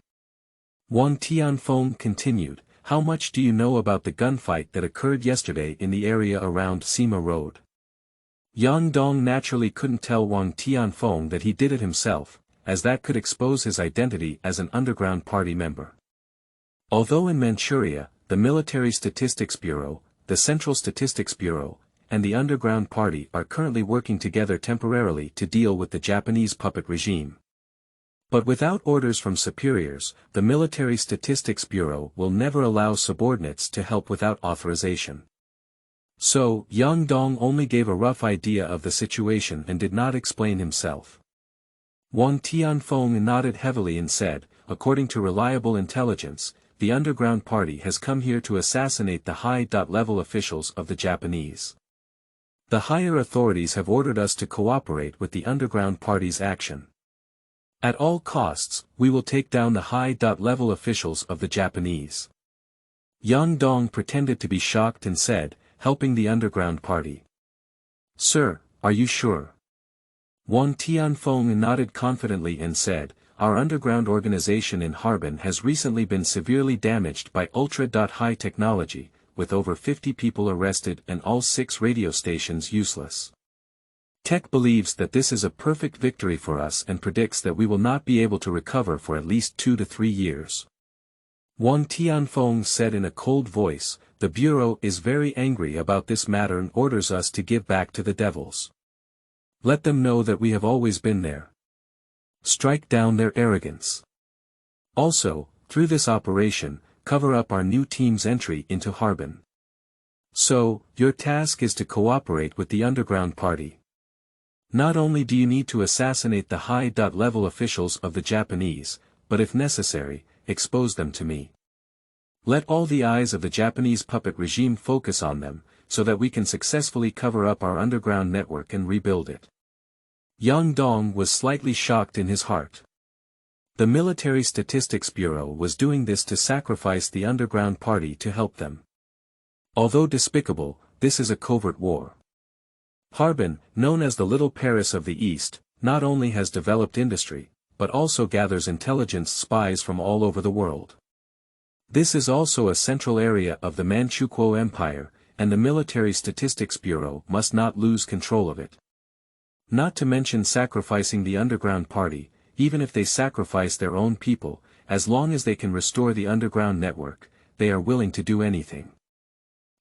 Speaker 1: Wang Tianfeng continued, "How much do you know about the gunfight that occurred yesterday in the area around Sima Road?" Yang Dong naturally couldn't tell Wang Tianfeng that he did it himself, as that could expose his identity as an underground party member. Although in Manchuria, the Military Statistics Bureau, the Central Statistics Bureau, and the Underground Party are currently working together temporarily to deal with the Japanese puppet regime. But without orders from superiors, the Military Statistics Bureau will never allow subordinates to help without authorization. So, Yang Dong only gave a rough idea of the situation and did not explain himself. Wang Tianfeng nodded heavily and said, "According to reliable intelligence, the Underground Party has come here to assassinate the high-level officials of the Japanese. The higher authorities have ordered us to cooperate with the Underground Party's action. At all costs, we will take down the high-level officials of the Japanese." Yang Dong pretended to be shocked and said, "Helping the Underground Party. Sir, are you sure?" Wang Tianfeng nodded confidently and said, "Our underground organization in Harbin has recently been severely damaged by ultra-high technology, with over 50 people arrested and all 6 radio stations useless. Tech believes that this is a perfect victory for us and predicts that we will not be able to recover for at least 2 to 3 years." Wang Tianfeng said in a cold voice, "The Bureau is very angry about this matter and orders us to give back to the devils." Let them know that we have always been there. Strike down their arrogance. Also, through this operation, cover up our new team's entry into Harbin. So, your task is to cooperate with the underground party. Not only do you need to assassinate the high-level officials of the Japanese, but if necessary, expose them to me. Let all the eyes of the Japanese puppet regime focus on them, so that we can successfully cover up our underground network and rebuild it. Yang Gong was slightly shocked in his heart. The Military Statistics Bureau was doing this to sacrifice the underground party to help them. Although despicable, this is a covert war. Harbin, known as the Little Paris of the East, not only has developed industry, but also gathers intelligence spies from all over the world. This is also a central area of the Manchukuo Empire, and the Military Statistics Bureau must not lose control of it. Not to mention sacrificing the underground party, even if they sacrifice their own people, as long as they can restore the underground network, they are willing to do anything.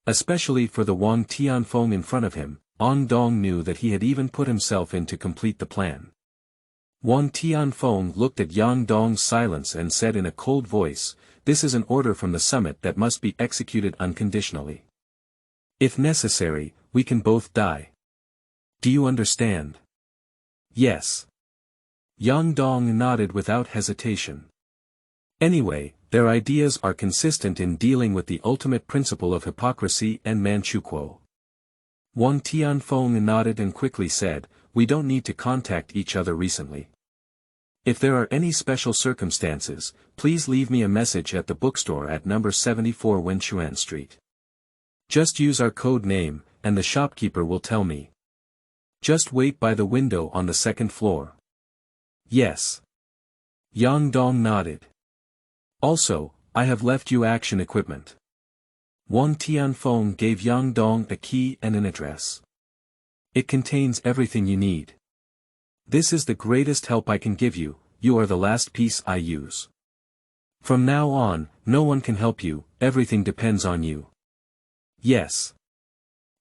Speaker 1: Especially for the Wang Tianfeng in front of him, Yang Gong knew that he had even put himself in to complete the plan. Wang Tianfeng looked at Yang Gong's silence and said in a cold voice, "This is an order from the summit that must be executed unconditionally. If necessary, we can both die. Do you understand?" "Yes." Yang Gong nodded without hesitation. Anyway, their ideas are consistent in dealing with the ultimate principle of hypocrisy and Manchukuo. Wang Tianfeng nodded and quickly said, "We don't need to contact each other recently. If there are any special circumstances, please leave me a message at the bookstore at number 74 Wenchuan Street. Just use our code name, and the shopkeeper will tell me. Just wait by the window on the second floor." "Yes." Yang Gong nodded. "Also, I have left you action equipment." Wang Tianfeng gave Yang Gong a key and an address. "It contains everything you need. This is the greatest help I can give you, you are the last piece I use. From now on, no one can help you, everything depends on you." "Yes."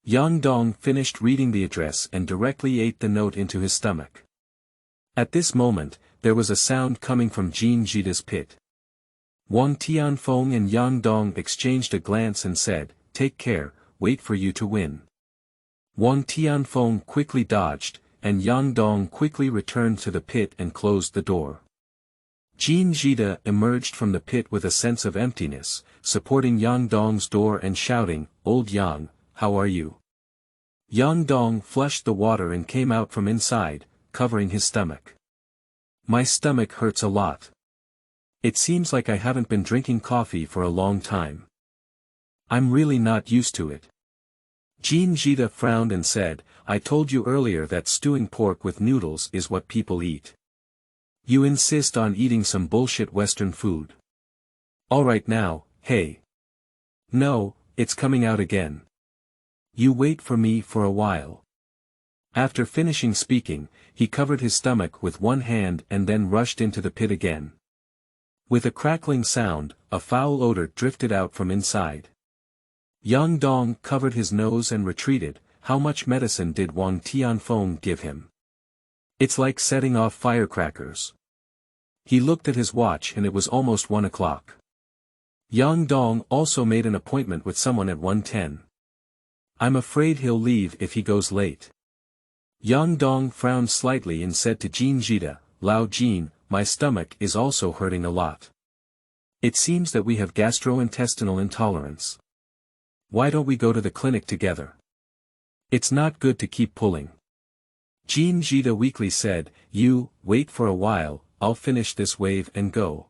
Speaker 1: Yang Gong finished reading the address and directly ate the note into his stomach. At this moment, there was a sound coming from Jin Jida's pit. Wang Tianfeng and Yang Gong exchanged a glance and said, "Take care, wait for you to win." Wang Tianfeng quickly dodged, and Yang Gong quickly returned to the pit and closed the door. Jin Jida emerged from the pit with a sense of emptiness, supporting Yang Gong's door and shouting, "Old Yang, how are you?" Yang Gong flushed the water and came out from inside, covering his stomach. "My stomach hurts a lot. It seems like I haven't been drinking coffee for a long time. I'm really not used to it." Jin Jida frowned and said, "I told you earlier that stewing pork with noodles is what people eat. You insist on eating some bullshit Western food. Alright now, hey. No, it's coming out again. You wait for me for a while." After finishing speaking, he covered his stomach with one hand and then rushed into the pit again. With a crackling sound, a foul odor drifted out from inside. Yang Gong covered his nose and retreated. How much medicine did Wang Tianfeng give him? It's like setting off firecrackers. He looked at his watch and it was almost 1 o'clock. Yang Gong also made an appointment with someone at 1:10. "I'm afraid he'll leave if he goes late." Yang Gong frowned slightly and said to Jin Jida, "Lao Jin, my stomach is also hurting a lot. It seems that we have gastrointestinal intolerance. Why don't we go to the clinic together? It's not good to keep pulling." Jin Jida weakly said, "You, wait for a while, I'll finish this wave and go."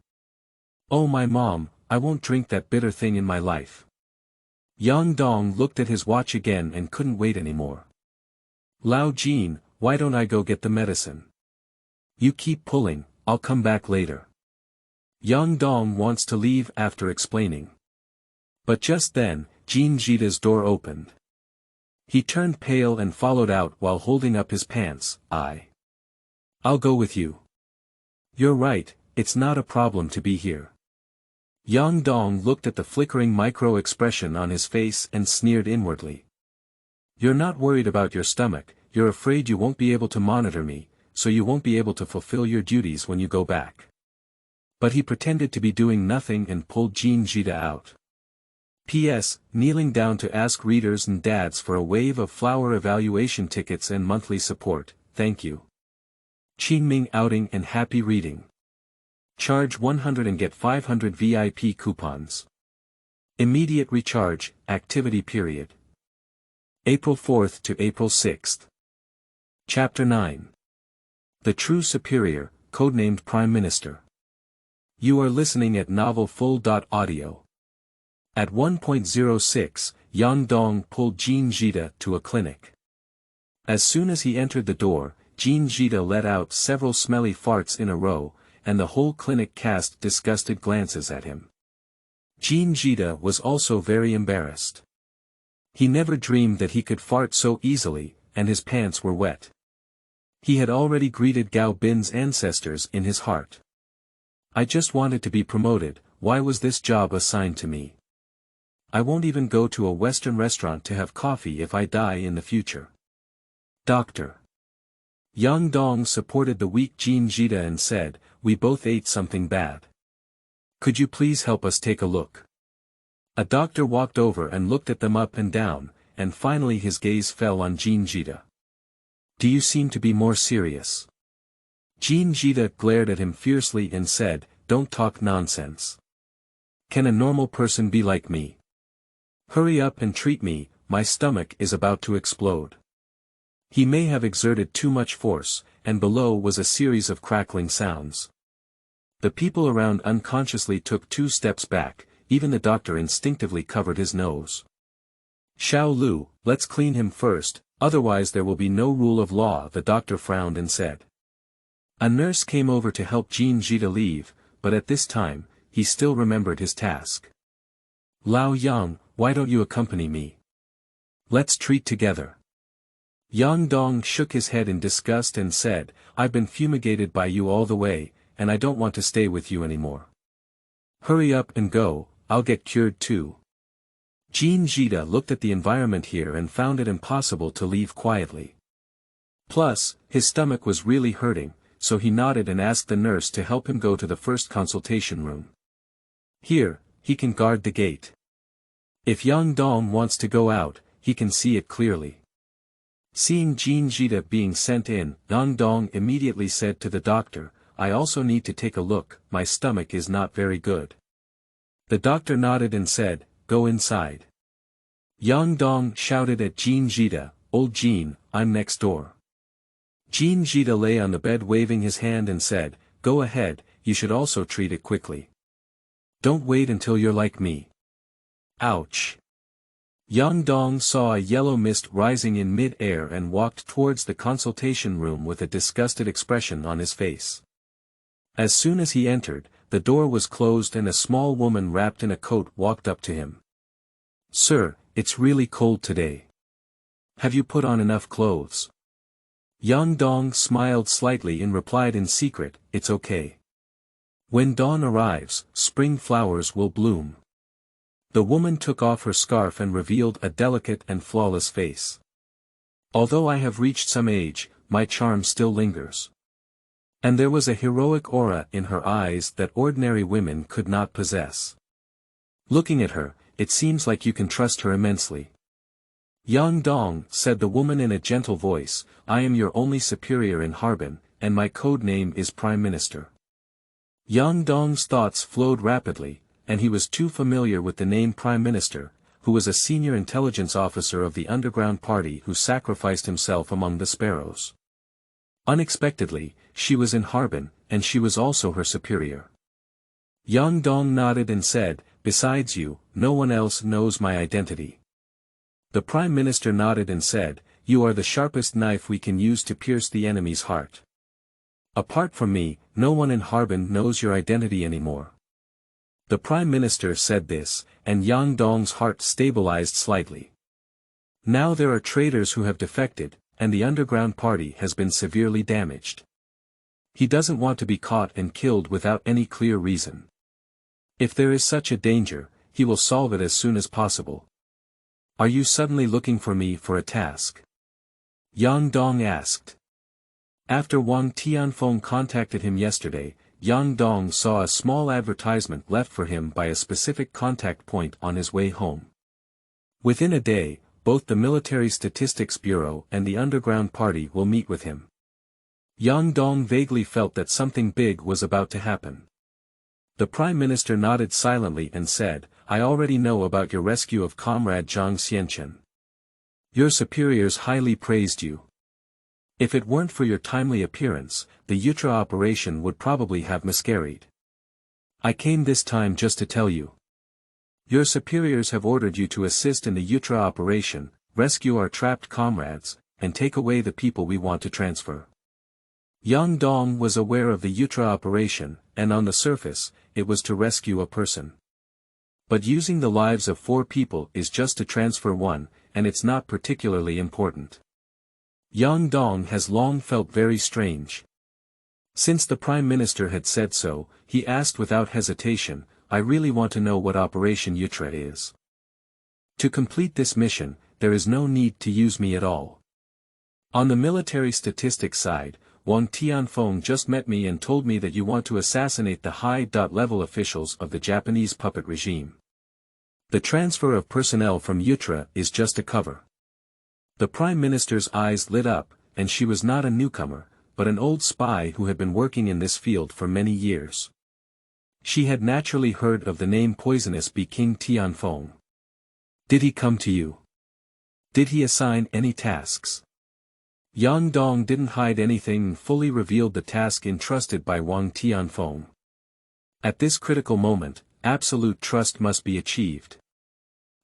Speaker 1: "Oh my mom, I won't drink that bitter thing in my life." Yang Gong looked at his watch again and couldn't wait anymore. "Lao Jin, why don't I go get the medicine? You keep pulling, I'll come back later." Yang Gong wants to leave after explaining. But just then, Jin Jida's door opened. He turned pale and followed out while holding up his pants. "I'll go with you." "You're right, it's not a problem to be here." Yang Gong looked at the flickering micro-expression on his face and sneered inwardly. "You're not worried about your stomach, you're afraid you won't be able to monitor me, so you won't be able to fulfill your duties when you go back. But he pretended to be doing nothing and pulled Jin out. P.S. Kneeling down to ask readers and dads for a wave of flower evaluation tickets and monthly support, thank you. Qingming outing and happy reading. Charge 100 and get 500 VIP coupons. Immediate recharge, activity period. April 4th to April 6th. Chapter 9. The True Superior, codenamed Prime Minister. You are listening at novel full.audio. At 1.06, Yang Gong pulled Jin to a clinic. As soon as he entered the door, Jin let out several smelly farts in a row, and the whole clinic cast disgusted glances at him. Jin was also very embarrassed. He never dreamed that he could fart so easily, and his pants were wet. He had already greeted Gao Bin's ancestors in his heart. I just wanted to be promoted, why was this job assigned to me? I won't even go to a Western restaurant to have coffee if I die in the future. Doctor. Yang Gong supported the weak Jin and said, we both ate something bad. Could you please help us take a look? A doctor walked over and looked at them up and down, and finally his gaze fell on Jin. Do you seem to be more serious? Jin glared at him fiercely and said, don't talk nonsense. Can a normal person be like me? Hurry up and treat me, my stomach is about to explode. He may have exerted too much force, and below was a series of crackling sounds. The people around unconsciously took 2 steps back, even the doctor instinctively covered his nose. Xiao Lu, let's clean him first, otherwise there will be no rule of law, the doctor frowned and said. A nurse came over to help Jin leave, but at this time, he still remembered his task. Lao Yang, why don't you accompany me? Let's treat together. Yang Gong shook his head in disgust and said, I've been fumigated by you all the way, and I don't want to stay with you anymore. Hurry up and go, I'll get cured too. Jin looked at the environment here and found it impossible to leave quietly. Plus, his stomach was really hurting, so he nodded and asked the nurse to help him go to the first consultation room. Here, he can guard the gate. If Yang Gong wants to go out, he can see it clearly. Seeing Jin being sent in, Yang Gong immediately said to the doctor, I also need to take a look, my stomach is not very good. The doctor nodded and said, go inside. Yang Gong shouted at Jin old Jin, I'm next door. Jin lay on the bed waving his hand and said, go ahead, you should also treat it quickly. Don't wait until you're like me. Ouch. Yang Gong saw a yellow mist rising in mid-air and walked towards the consultation room with a disgusted expression on his face. As soon as he entered, the door was closed and a small woman wrapped in a coat walked up to him. Sir, it's really cold today. Have you put on enough clothes? Yang Gong smiled slightly and replied in secret, it's okay. When dawn arrives, spring flowers will bloom. The woman took off her scarf and revealed a delicate and flawless face. Although I have reached some age, my charm still lingers. And there was a heroic aura in her eyes that ordinary women could not possess. Looking at her, it seems like you can trust her immensely. Yang Gong, said the woman in a gentle voice, I am your only superior in Harbin, and my code name is Prime Minister. Yang Gong's thoughts flowed rapidly, and he was too familiar with the name Prime Minister, who was a senior intelligence officer of the underground party who sacrificed himself among the sparrows. Unexpectedly, she was in Harbin, and she was also her superior. Yang Gong nodded and said, besides you, no one else knows my identity. The Prime Minister nodded and said, you are the sharpest knife we can use to pierce the enemy's heart. Apart from me, no one in Harbin knows your identity anymore. The Prime Minister said this, and Yang Gong's heart stabilized slightly. Now there are traitors who have defected, and the underground party has been severely damaged. He doesn't want to be caught and killed without any clear reason. If there is such a danger, he will solve it as soon as possible. Are you suddenly looking for me for a task? Yang Gong asked. After Wang Tianfeng contacted him yesterday, Yang Gong saw a small advertisement left for him by a specific contact point on his way home. Within a day, both the Military Statistics Bureau and the Underground Party will meet with him. Yang Gong vaguely felt that something big was about to happen. The Prime Minister nodded silently and said, I already know about your rescue of Comrade Zhang Xianchen. Your superiors highly praised you. If it weren't for your timely appearance, the Utra operation would probably have miscarried. I came this time just to tell you. Your superiors have ordered you to assist in the Utra operation, rescue our trapped comrades, and take away the people we want to transfer. Yang Gong was aware of the Utra operation, and on the surface, it was to rescue a person. But using the lives of 4 people is just to transfer one, and it's not particularly important. Yang Gong has long felt very strange. Since the Prime Minister had said so, he asked without hesitation, I really want to know what Operation Utra is. To complete this mission, there is no need to use me at all. On the military statistics side, Wang Tianfeng just met me and told me that you want to assassinate the high-level officials of the Japanese puppet regime. The transfer of personnel from Utra is just a cover. The Prime Minister's eyes lit up, and she was not a newcomer, but an old spy who had been working in this field for many years. She had naturally heard of the name Poisonous Bee King Tianfeng. Did he come to you? Did he assign any tasks? Yang Gong didn't hide anything and fully revealed the task entrusted by Wang Tianfeng. At this critical moment, absolute trust must be achieved.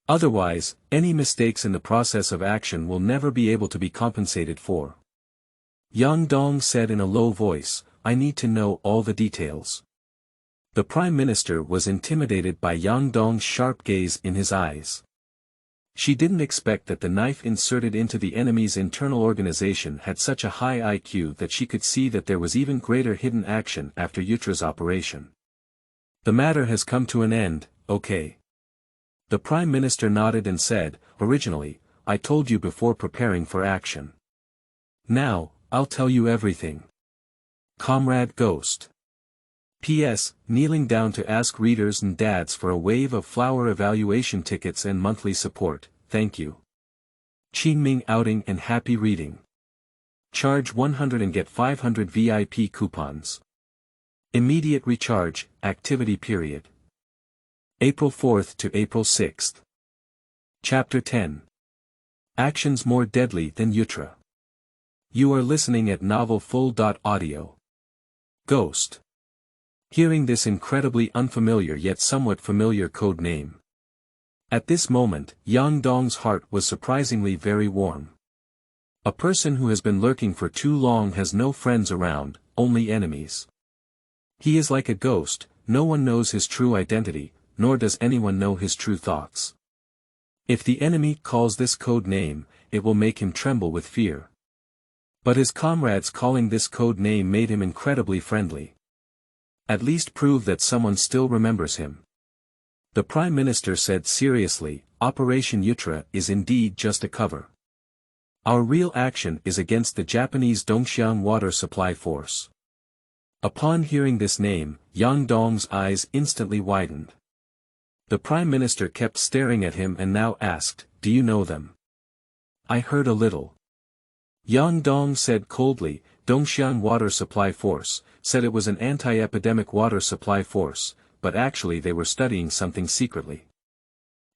Speaker 1: Otherwise, any mistakes in the process of action will never be able to be compensated for. Yang Gong said in a low voice, I need to know all the details. The Prime Minister was intimidated by Yang Gong's sharp gaze in his eyes. She didn't expect that the knife inserted into the enemy's internal organization had such a high IQ that she could see that there was even greater hidden action after Utra's operation. The matter has come to an end, okay. The Prime Minister nodded and said, originally, I told you before preparing for action. Now, I'll tell you everything. Comrade Ghost. P.S. Kneeling down to ask readers and dads for a wave of flower evaluation tickets and monthly support, thank you. Qingming outing and happy reading. Charge 100 and get 500 VIP coupons. Immediate recharge, activity period. April 4th to April 6th. Chapter 10. Actions more deadly than Utra. You are listening at novel full.audio. Ghost. Hearing this incredibly unfamiliar yet somewhat familiar code name. At this moment, Yang Gong's heart was surprisingly very warm. A person who has been lurking for too long has no friends around, only enemies. He is like a ghost, no one knows his true identity, nor does anyone know his true thoughts. If the enemy calls this code name, it will make him tremble with fear. But his comrades calling this code name made him incredibly friendly. At least prove that someone still remembers him. The Prime Minister said seriously, Operation Utra is indeed just a cover. Our real action is against the Japanese Dongxiang Water Supply Force. Upon hearing this name, Yang Gong's eyes instantly widened. The Prime Minister kept staring at him and now asked, do you know them? I heard a little. Yang Gong said coldly, Dongxiang Water Supply Force, said it was an anti-epidemic water supply force, but actually they were studying something secretly.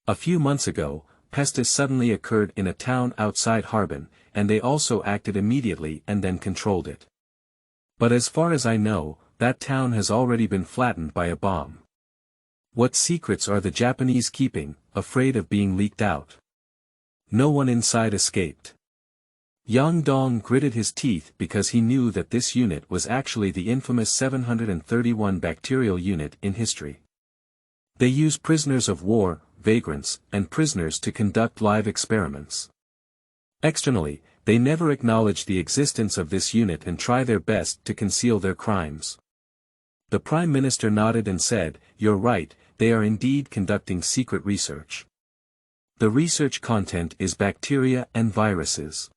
Speaker 1: A few months ago, pestis suddenly occurred in a town outside Harbin, and they also acted immediately and then controlled it. But as far as I know, that town has already been flattened by a bomb. What secrets are the Japanese keeping, afraid of being leaked out? No one inside escaped. Yang Gong gritted his teeth because he knew that this unit was actually the infamous 731 bacterial unit in history. They use prisoners of war, vagrants, and prisoners to conduct live experiments. Externally, they never acknowledge the existence of this unit and try their best to conceal their crimes. The Prime Minister nodded and said, you're right, they are indeed conducting secret research. The research content is bacteria and viruses.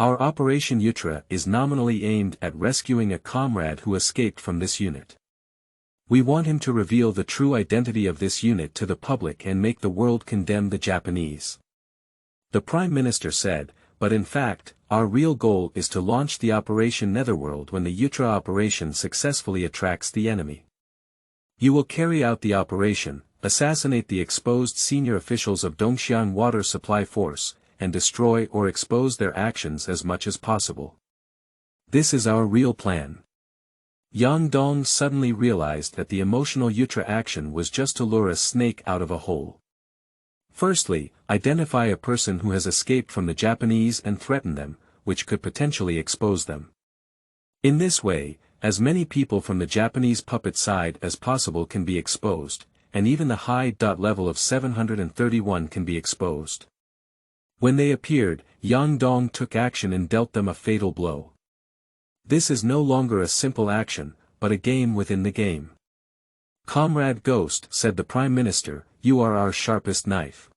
Speaker 1: Our Operation Utra is nominally aimed at rescuing a comrade who escaped from this unit. We want him to reveal the true identity of this unit to the public and make the world condemn the Japanese. The Prime Minister said, but in fact, our real goal is to launch the Operation Netherworld when the Utra operation successfully attracts the enemy. You will carry out the operation, assassinate the exposed senior officials of Dongxian Water Supply Force, and destroy or expose their actions as much as possible. This is our real plan. Yang Gong suddenly realized that the emotional Utra action was just to lure a snake out of a hole. Firstly, identify a person who has escaped from the Japanese and threaten them, which could potentially expose them. In this way, as many people from the Japanese puppet side as possible can be exposed, and even the high level of 731 can be exposed. When they appeared, Yang Gong took action and dealt them a fatal blow. This is no longer a simple action, but a game within the game. Comrade Ghost, said the Prime Minister, you are our sharpest knife.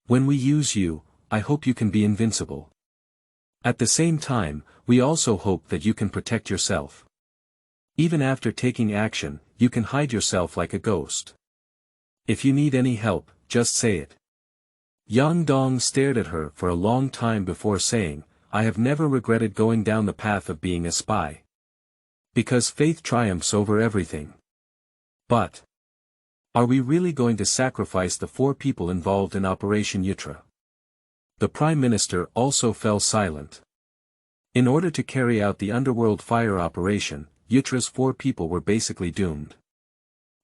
Speaker 1: When we use you, I hope you can be invincible. At the same time, we also hope that you can protect yourself. Even after taking action, you can hide yourself like a ghost. If you need any help, just say it. Yang Gong stared at her for a long time before saying, I have never regretted going down the path of being a spy. Because faith triumphs over everything. But are we really going to sacrifice the 4 people involved in Operation Utra? The Prime Minister also fell silent. In order to carry out the underworld fire operation, Utra's 4 people were basically doomed.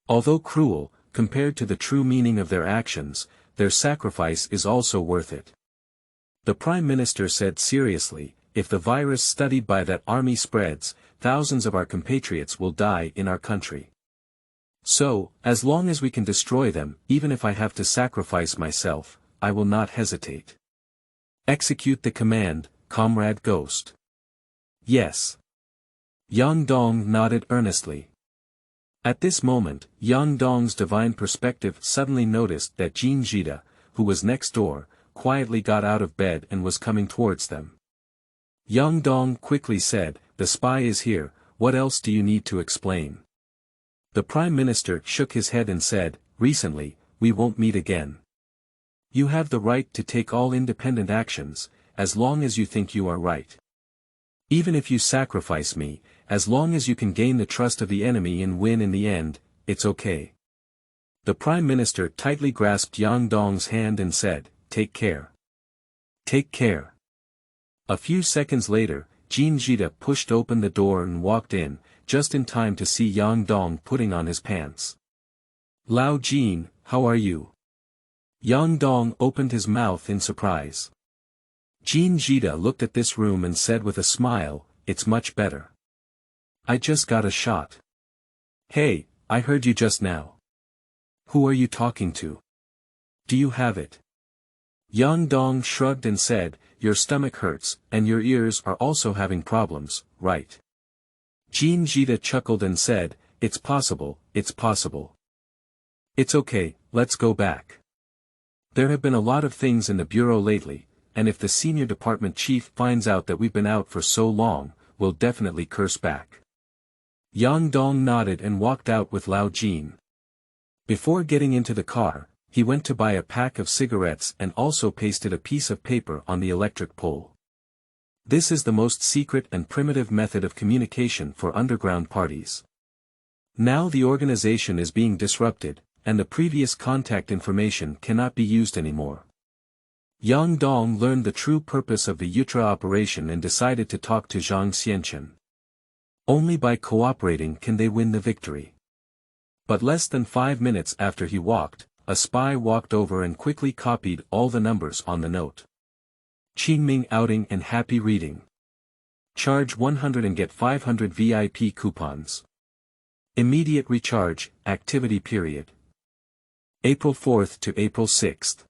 Speaker 1: Although cruel, compared to the true meaning of their actions, their sacrifice is also worth it. The Prime Minister said seriously, if the virus studied by that army spreads, thousands of our compatriots will die in our country. So, as long as we can destroy them, even if I have to sacrifice myself, I will not hesitate. Execute the command, Comrade Ghost. Yes. Yang Gong nodded earnestly. At this moment, Yang Gong's divine perspective suddenly noticed that Jin Jida, who was next door, quietly got out of bed and was coming towards them. Yang Gong quickly said, the spy is here, what else do you need to explain? The Prime Minister shook his head and said, recently, we won't meet again. You have the right to take all independent actions, as long as you think you are right. Even if you sacrifice me, as long as you can gain the trust of the enemy and win in the end, it's okay. The Prime Minister tightly grasped Yang Gong's hand and said, take care. Take care. A few seconds later, Jin Jida pushed open the door and walked in, just in time to see Yang Gong putting on his pants. Lao Jin, how are you? Yang Gong opened his mouth in surprise. Jin Jida looked at this room and said with a smile, it's much better. I just got a shot. Hey, I heard you just now. Who are you talking to? Do you have it? Yang Gong shrugged and said, your stomach hurts, and your ears are also having problems, right? Jin Jida chuckled and said, it's possible, it's possible. It's okay, let's go back. There have been a lot of things in the bureau lately, and if the senior department chief finds out that we've been out for so long, we'll definitely curse back. Yang Gong nodded and walked out with Lao Jin. Before getting into the car, he went to buy a pack of cigarettes and also pasted a piece of paper on the electric pole. This is the most secret and primitive method of communication for underground parties. Now the organization is being disrupted, and the previous contact information cannot be used anymore. Yang Gong learned the true purpose of the Utra operation and decided to talk to Zhang Xianchen. Only by cooperating can they win the victory. But less than 5 minutes after he walked, a spy walked over and quickly copied all the numbers on the note. Qingming outing and happy reading. Charge 100 and get 500 VIP coupons. Immediate recharge, activity period. April 4th to April 6th.